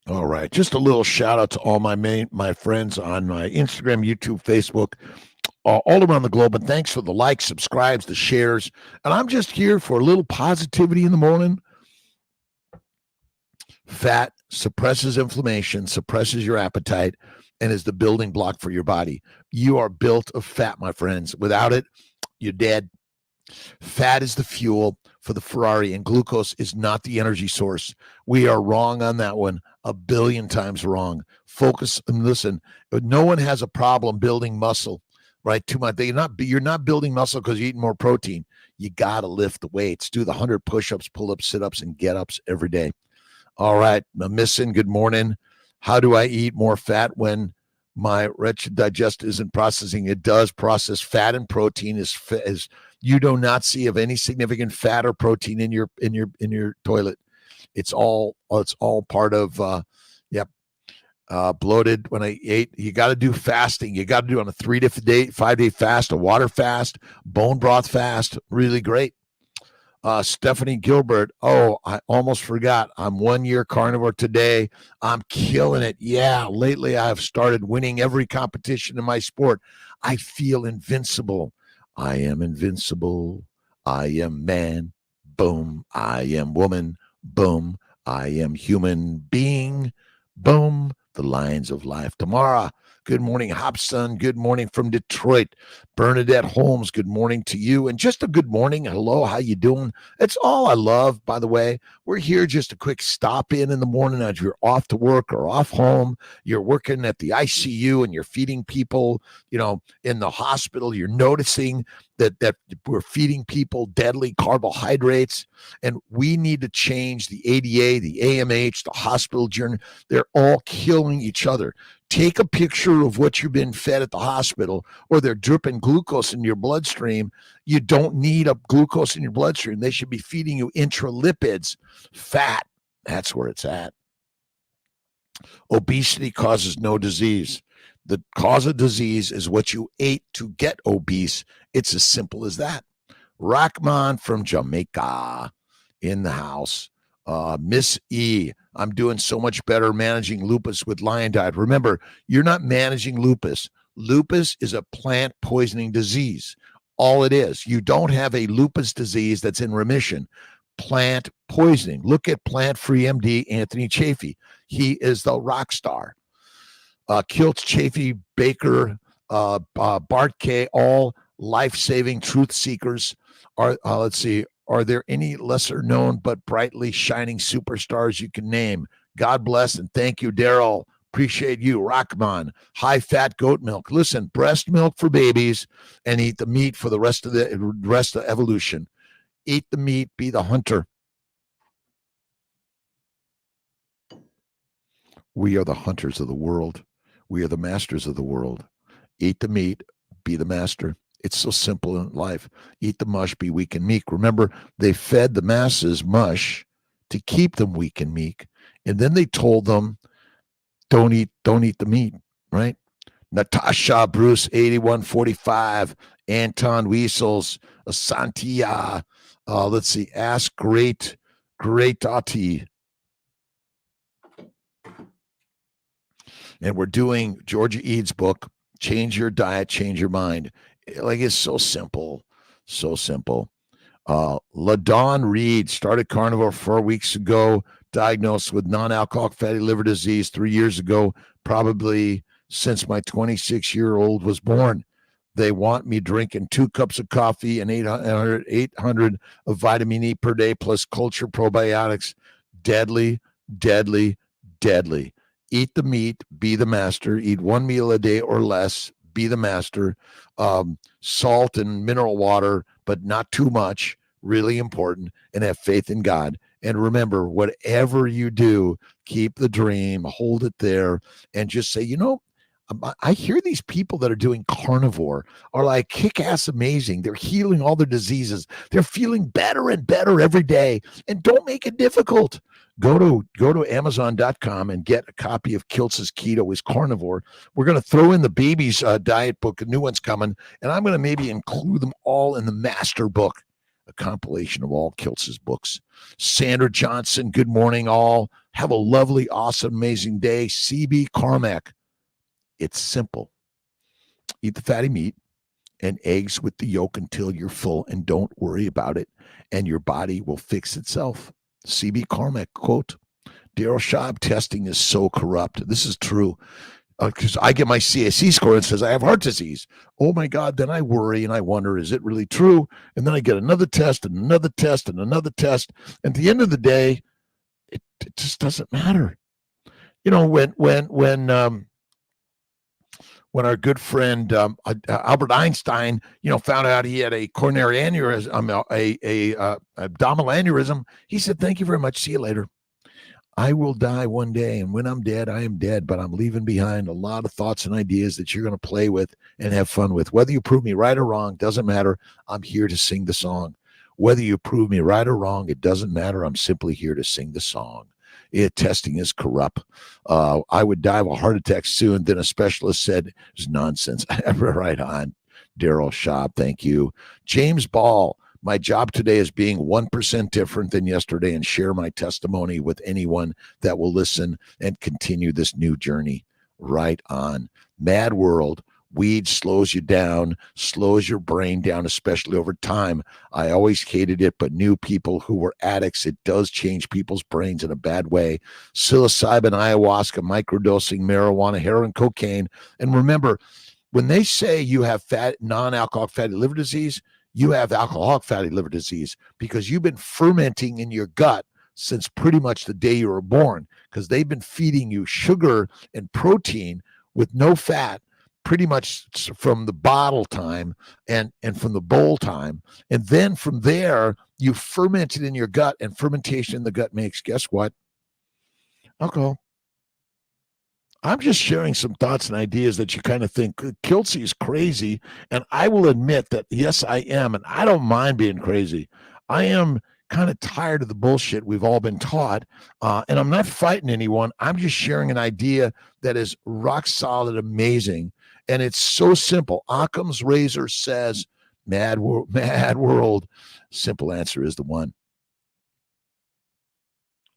All right. Just a little shout out to all my friends on my Instagram, YouTube, Facebook, all around the globe. And thanks for the likes, subscribes, the shares. And I'm just here for a little positivity in the morning. Fat suppresses inflammation, suppresses your appetite, and is the building block for your body. You are built of fat, my friends. Without it, you're dead. Fat is the fuel for the Ferrari, and glucose is not the energy source. We are wrong on that one, a billion times wrong. Focus and listen. No one has a problem building muscle, right? Too much. You're not building muscle because you're eating more protein. You got to lift the weights. Do the 100 push-ups, pull-ups, sit-ups, and get-ups every day. All right, Missing, good morning. How do I eat more fat when my wretched digest isn't processing? It does process fat and protein. Is you do not see of any significant fat or protein in your toilet. It's all part of bloated. When I ate, you got to do fasting. You got to do on a 5-day fast, a water fast, bone broth fast. Really great. Stephanie Gilbert. Oh, I almost forgot. I'm 1 year carnivore today. I'm killing it. Yeah, lately I've started winning every competition in my sport. I feel invincible. I am invincible. I am man. Boom. I am woman. Boom. I am human being. Boom. The lines of life. Tamara, good morning. Hobson, good morning from Detroit. Bernadette Holmes, good morning to you. And just a good morning. Hello, how you doing? It's all I love, by the way. We're here just a quick stop in the morning as you're off to work or off home. You're working at the ICU and you're feeding people, in the hospital. You're noticing that we're feeding people deadly carbohydrates, and we need to change the ADA, the AMH, the hospital journey. They're all killing each other. take a picture of what you've been fed at the hospital, or they're dripping glucose in your bloodstream. You don't need a glucose in your bloodstream. They should be feeding you intralipids, fat. That's where it's at. Obesity causes no disease. The cause of disease is what you ate to get obese. It's as simple as that. Rahman from Jamaica in the house. Miss E, I'm doing so much better managing lupus with Lion Diet. Remember, you're not managing lupus. Lupus is a plant poisoning disease. All it is. You don't have a lupus disease that's in remission. Plant poisoning. Look at Plant Free MD Anthony Chafee. He is the rock star. Kiltz, Chafee, Baker, Bart K, all life-saving truth seekers. Let's see. Are there any lesser known but brightly shining superstars you can name? God bless and thank you, Daryl. Appreciate you. Rahman, high-fat goat milk. Listen, breast milk for babies and eat the meat for the rest of evolution. Eat the meat, be the hunter. We are the hunters of the world. We are the masters of the world. Eat the meat, be the master. It's so simple in life. Eat the mush, be weak and meek. Remember, they fed the masses mush to keep them weak and meek. And then they told them, don't eat the meat, right? Natasha, Bruce, 8145, Anton Weasels, Asantia, let's see, Ask Great Ati. And we're doing Georgia Eads' book, Change Your Diet, Change Your Mind. Like, it's so simple, so simple. LaDawn Reed started Carnivore 4 weeks ago, diagnosed with non-alcoholic fatty liver disease 3 years ago, probably since my 26-year-old was born. They want me drinking 2 cups of coffee and 800 of vitamin E per day plus culture probiotics. Deadly, deadly, deadly. Eat the meat, be the master. Eat 1 meal a day or less, be the master. Salt and mineral water, but not too much, really important. And have faith in God. And remember, whatever you do, keep the dream, hold it there, and just say, I hear these people that are doing carnivore are like kick-ass amazing. They're healing all their diseases. They're feeling better and better every day. And don't make it difficult. Go to Amazon.com and get a copy of Kiltz's Keto is Carnivore. We're going to throw in the BEBBIS Diet book. A new one's coming. And I'm going to maybe include them all in the master book, a compilation of all Kiltz's books. Sandra Johnson, good morning all. Have a lovely, awesome, amazing day. CB Carmack. It's simple. Eat the fatty meat and eggs with the yolk until you're full, and don't worry about it, and your body will fix itself. CB Carmack quote. Daryl Schaub, testing is so corrupt. This is true. Because I get my CAC score and says I have heart disease. Oh my God, then I worry and I wonder, is it really true? And then I get another test and another test and another test. And at the end of the day, it just doesn't matter. When our good friend Albert Einstein, found out he had a coronary aneurysm, a abdominal aneurysm, he said, "Thank you very much. See you later. I will die one day, and when I'm dead, I am dead, but I'm leaving behind a lot of thoughts and ideas that you're going to play with and have fun with. Whether you prove me right or wrong, doesn't matter. I'm here to sing the song. Whether you prove me right or wrong, it doesn't matter. I'm simply here to sing the song. Testing is corrupt. I would die of a heart attack soon." Then a specialist said, "It's nonsense." Right on. Daryl Schaub, thank you. James Ball, my job today is being 1% different than yesterday and share my testimony with anyone that will listen and continue this new journey. Right on. Mad World. Weed slows you down, slows your brain down, especially over time. I always hated it, but knew people who were addicts. It does change people's brains in a bad way. Psilocybin, ayahuasca, microdosing, marijuana, heroin, cocaine. And remember, when they say you have non-alcoholic fatty liver disease, you have alcoholic fatty liver disease because you've been fermenting in your gut since pretty much the day you were born, because they've been feeding you sugar and protein with no fat pretty much from the bottle time and from the bowl time. And then from there, you ferment it in your gut, and fermentation in the gut makes, guess what? Alcohol. I'm just sharing some thoughts and ideas that you kind of think Kiltz is crazy. And I will admit that, yes, I am. And I don't mind being crazy. I am kind of tired of the bullshit we've all been taught. And I'm not fighting anyone. I'm just sharing an idea that is rock solid, amazing. And it's so simple. Occam's razor says, mad world. Simple answer is the one.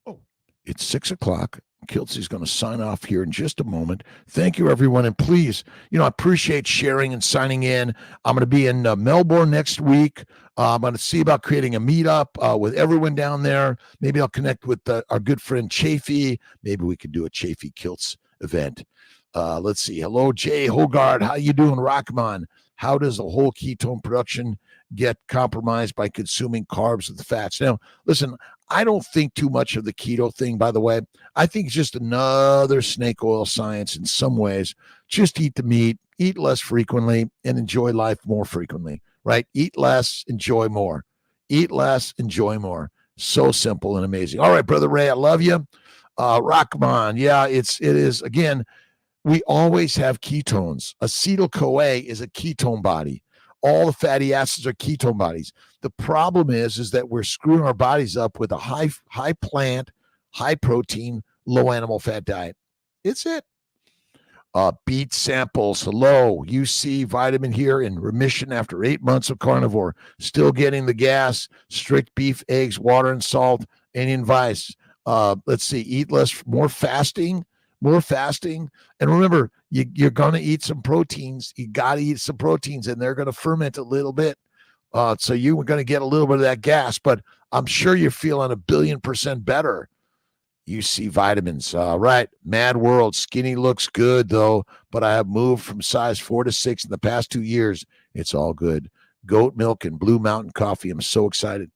Oh, it's 6:00. Kiltzy's going to sign off here in just a moment. Thank you, everyone. And please, I appreciate sharing and signing in. I'm going to be in Melbourne next week. I'm going to see about creating a meetup with everyone down there. Maybe I'll connect with our good friend Chafee. Maybe we could do a Chafee Kiltz event. Let's see. Hello, Jay Hogard. How you doing, Rockman? How does the whole ketone production get compromised by consuming carbs with fats? Now, listen, I don't think too much of the keto thing, by the way. I think it's just another snake oil science in some ways. Just eat the meat, eat less frequently, and enjoy life more frequently, right? Eat less, enjoy more. Eat less, enjoy more. So simple and amazing. All right, Brother Ray, I love you. Rockman, yeah, it is. Again, we always have ketones. Acetyl-CoA is a ketone body. All the fatty acids are ketone bodies. The problem is that we're screwing our bodies up with a high plant, high protein, low animal fat diet. It's it. Beet samples. Hello. UC vitamin here in remission after 8 months of carnivore. Still getting the gas. Strict beef, eggs, water, and salt. Any advice? Let's see. Eat less, more fasting. And remember, you're going to eat some proteins. You got to eat some proteins, and they're going to ferment a little bit. So you were going to get a little bit of that gas, but I'm sure you're feeling 1,000,000,000% better. You see vitamins. Right. Mad world. Skinny looks good, though, but I have moved from size 4 to 6 in the past 2 years. It's all good. Goat milk and Blue Mountain coffee. I'm so excited.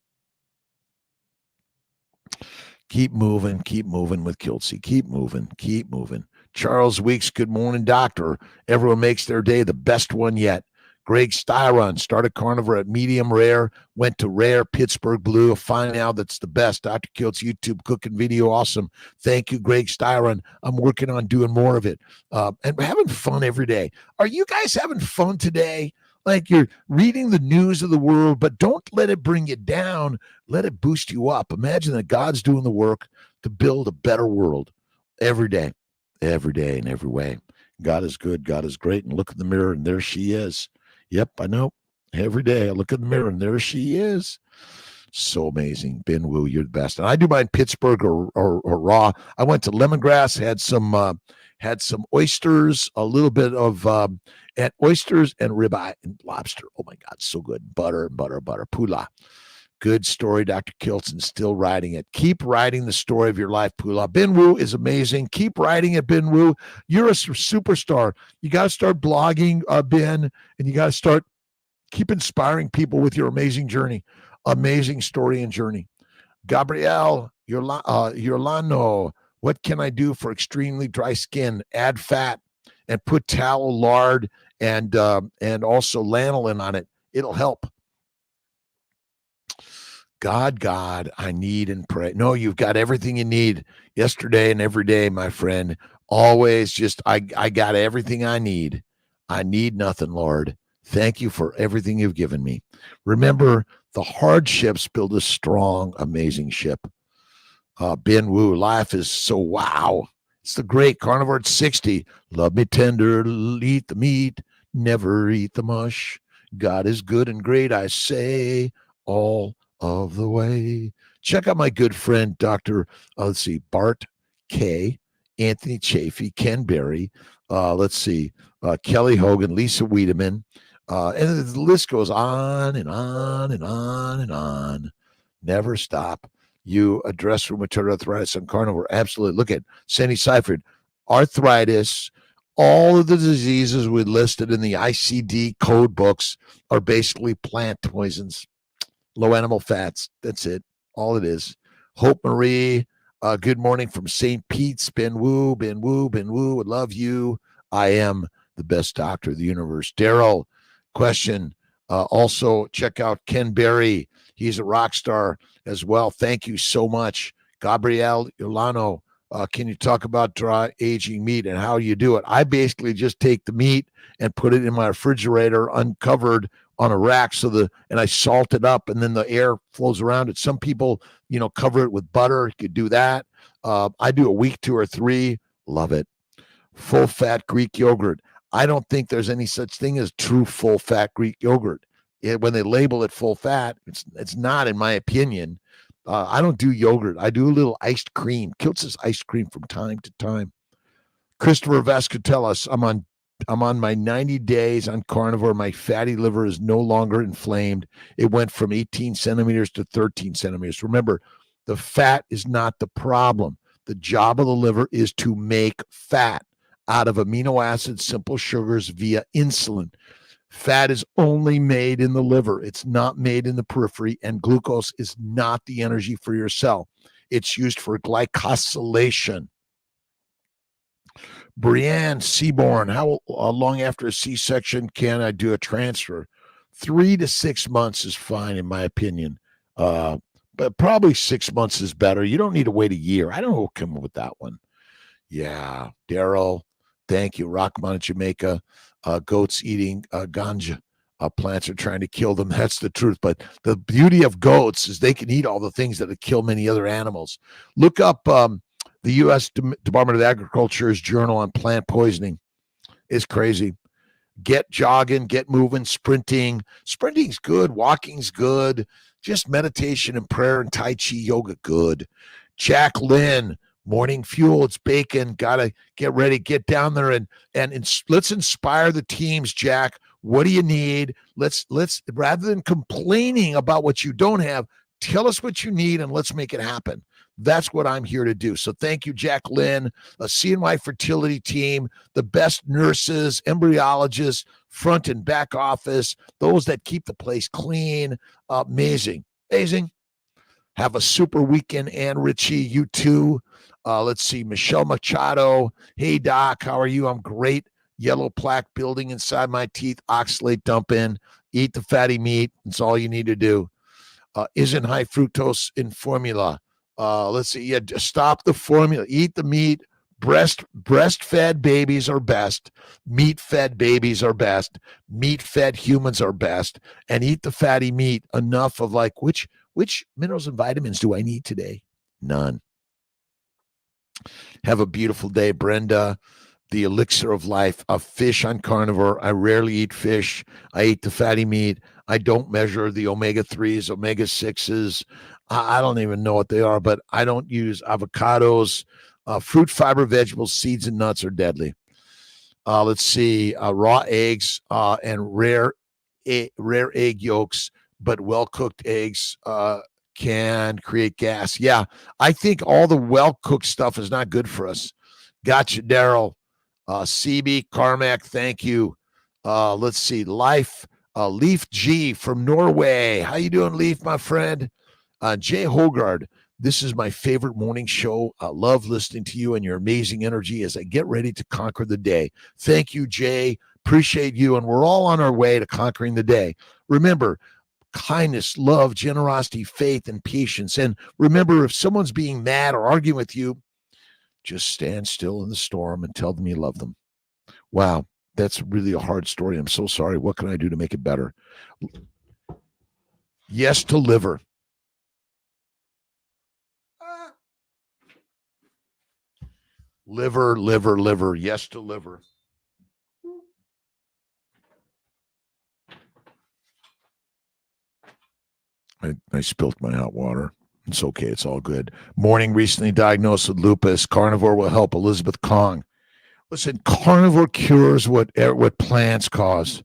Keep moving with Kiltzy. Keep moving. Charles Weeks, good morning, doctor. Everyone makes their day the best one yet. Greg Styron started carnivore at medium rare, went to rare, Pittsburgh Blue. Find out that's the best. Dr. Kiltz YouTube cooking video, awesome. Thank you, Greg Styron. I'm working on doing more of it and having fun every day. Are you guys having fun today? Like you're reading the news of the world, but don't let it bring you down. Let it boost you up. Imagine that God's doing the work to build a better world every day in every way. God is good. God is great. And look in the mirror, and there she is. Yep, I know. Every day I look in the mirror, and there she is. So amazing. Ben Wu, you're the best. And I do mine Pittsburgh or raw. I went to Lemongrass, had some oysters, a little bit of and oysters and ribeye and lobster. Oh my God, so good. Butter. Pula. Good story, Dr. Kiltz, and still writing it. Keep writing the story of your life, Pula. Ben Wu is amazing. Keep writing it, Ben Wu. You're a superstar. You got to start blogging, Ben, and you got to keep inspiring people with your amazing journey. Amazing story and journey. Gabrielle Yorlano, what can I do for extremely dry skin? Add fat and put tallow, lard, and also lanolin on it. It'll help. God, I need and pray. No, you've got everything you need yesterday and every day, my friend. Always just, I got everything I need. I need nothing, Lord. Thank you for everything you've given me. Remember, the hardships build a strong, amazing ship. Ben Wu, life is so wow. It's the great carnivore at 60. Love me tender, eat the meat, never eat the mush. God is good and great, I say, all of the way. Check out my good friend, Dr. Bart K., Anthony Chafee, Ken Berry, Kelly Hogan, Lisa Wiedemann, and the list goes on and on and on and on. Never stop. You address rheumatoid arthritis and carnivore. Absolutely. Look at Sandy Seifert, arthritis. All of the diseases we listed in the ICD code books are basically plant poisons. Low animal fats. That's it. All it is. Hope Marie, good morning from St. Pete's. Ben Wu. I love you. I am the best doctor of the universe. Daryl, question. Also, check out Ken Berry. He's a rock star as well. Thank you so much. Gabrielle Yolano, Can you talk about dry aging meat and how you do it? I basically just take the meat and put it in my refrigerator uncovered on a rack and I salt it up, and then the air flows around it. Some people, cover it with butter. You could do that. I do a week, 2 or 3. Love it. Full fat Greek yogurt. I don't think there's any such thing as true full fat Greek yogurt. When they label it full fat, it's not, in my opinion. I don't do yogurt. I do a little iced cream. Kiltz's ice cream from time to time. Christopher Vascatellis, I'm on my 90 days on carnivore. My fatty liver is no longer inflamed. It went from 18 centimeters to 13 centimeters. Remember, the fat is not the problem. The job of the liver is to make fat out of amino acids, simple sugars via insulin. Fat is only made in the liver. It's not made in the periphery, and glucose is not the energy for your cell. It's used for glycosylation. Brianne Seaborn, how long after a C-section can I do a transfer? 3 to 6 months is fine, in my opinion. But probably 6 months is better. You don't need to wait a year. I don't know who came up with that one. Yeah, Daryl, thank you. Rockmont, Jamaica. Goats eating ganja. Plants are trying to kill them. That's the truth. But the beauty of goats is they can eat all the things that would kill many other animals. Look up the U.S. Department of Agriculture's journal on plant poisoning. It's crazy. Get jogging, get moving, sprinting. Sprinting's good. Walking's good. Just meditation and prayer and Tai Chi yoga, good. Jack Lynn, morning fuel. It's bacon. Gotta get ready. Get down there and let's inspire the teams, Jack. What do you need? Let's rather than complaining about what you don't have, tell us what you need and let's make it happen. That's what I'm here to do. So thank you, Jack Lynn, a CNY fertility team, the best nurses, embryologists, front and back office, those that keep the place clean. Amazing. Have a super weekend, Ann Ritchie. You too. Let's see, Michelle Machado. Hey, Doc, how are you? I'm great. Yellow plaque building inside my teeth. Oxalate dump in. Eat the fatty meat. That's all you need to do. Isn't high fructose in formula? Let's see. Yeah, just stop the formula. Eat the meat. Breastfed babies are best. Meat-fed babies are best. Meat-fed humans are best. And eat the fatty meat. Enough of like, which minerals and vitamins do I need today? None. Have a beautiful day, Brenda. The elixir of life, a fish on carnivore. I rarely eat fish. I eat the fatty meat. I don't measure the omega-3s, omega-6s. I don't even know what they are, but I don't use avocados. Fruit, fiber, vegetables, seeds, and nuts are deadly. Let's see, raw eggs and rare egg yolks, but well-cooked eggs can create gas. Yeah, I think all the well-cooked stuff is not good for us. Gotcha, Daryl. CB Carmack, thank you. Let's see, Leaf G from Norway. How you doing, Leaf, my friend? Jay Hogard, this is my favorite morning show. I love listening to you and your amazing energy as I get ready to conquer the day. Thank you, Jay. Appreciate you. And we're all on our way to conquering the day. Remember, kindness, love, generosity, faith, and patience. And remember, if someone's being mad or arguing with you, just stand still in the storm and tell them you love them. Wow, that's really a hard story. I'm so sorry. What can I do to make it better? Yes to liver. Liver. Yes to liver. I spilled my hot water. It's okay. It's all good. Morning, recently diagnosed with lupus. Carnivore will help. Elizabeth Kong. Listen, carnivore cures what plants cause.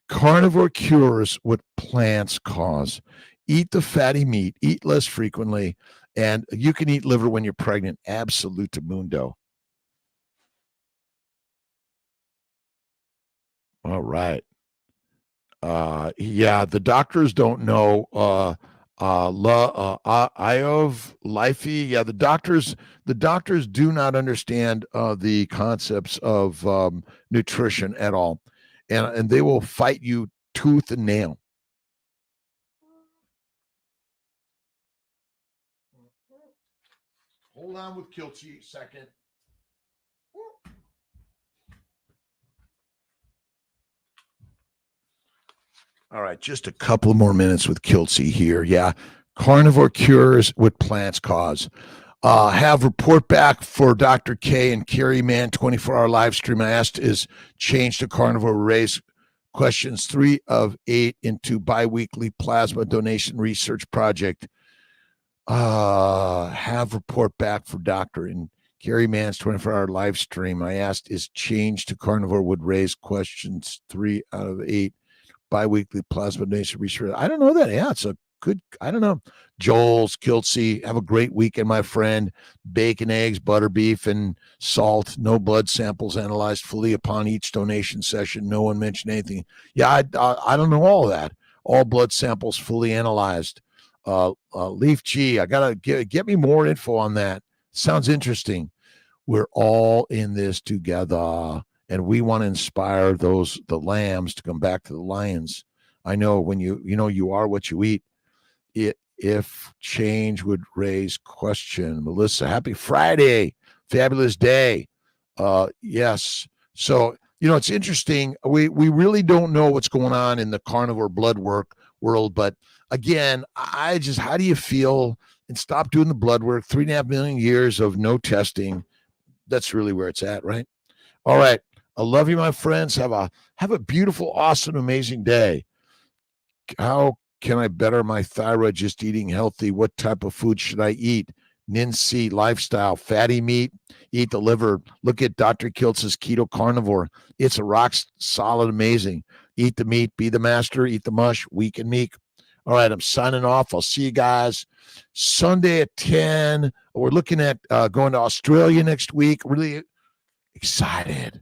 Carnivore cures what plants cause. Eat the fatty meat. Eat less frequently. And you can eat liver when you're pregnant. Absolutamundo. All right. Yeah, the doctors don't know. Iov Lifey. Yeah, the doctors do not understand the concepts of nutrition at all, and they will fight you tooth and nail. Hold on with Kiltz a second. All right, just a couple more minutes with Kiltz here. Yeah, carnivore cures what plants cause. Have report back for Dr. K and Carrie Man 24-hour live stream. I asked is change to carnivore raise questions 3 of 8 into biweekly plasma donation research project. Have report back for Dr. and Carrie Man's 24-hour live stream. I asked is change to carnivore would raise questions 3 out of 8 biweekly plasma donation research. I don't know that. Yeah, it's a good, I don't know. Joel's, Kiltz, have a great weekend, my friend. Bacon, eggs, butter, beef, and salt. No blood samples analyzed fully upon each donation session. No one mentioned anything. Yeah, I don't know all of that. All blood samples fully analyzed. Leaf G, I got to get me more info on that. Sounds interesting. We're all in this together. And we want to inspire the lambs to come back to the lions. I know when you are what you eat. If change would raise question. Melissa, happy Friday. Fabulous day. Yes. So, it's interesting. We really don't know what's going on in the carnivore blood work world. But again, how do you feel? And stop doing the blood work. 3.5 million years of no testing. That's really where it's at, right? All right. I love you, my friends. Have a beautiful, awesome, amazing day. How can I better my thyroid just eating healthy? What type of food should I eat? Nincy lifestyle, fatty meat, eat the liver. Look at Dr. Kiltz's Keto Carnivore. It's a rock solid, amazing. Eat the meat, be the master, eat the mush, weak and meek. All right, I'm signing off. I'll see you guys Sunday at 10. We're looking at going to Australia next week. Really excited.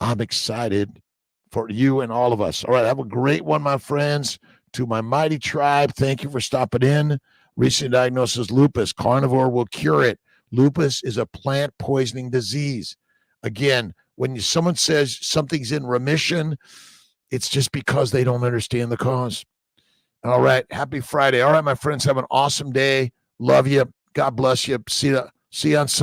I'm excited for you and all of us. All right, have a great one, my friends. To my mighty tribe, thank you for stopping in. Recent diagnosis, lupus. Carnivore will cure it. Lupus is a plant poisoning disease. Again, when someone says something's in remission, it's just because they don't understand the cause. All right, happy Friday. All right, my friends, have an awesome day. Love you. God bless you. See you on Sunday.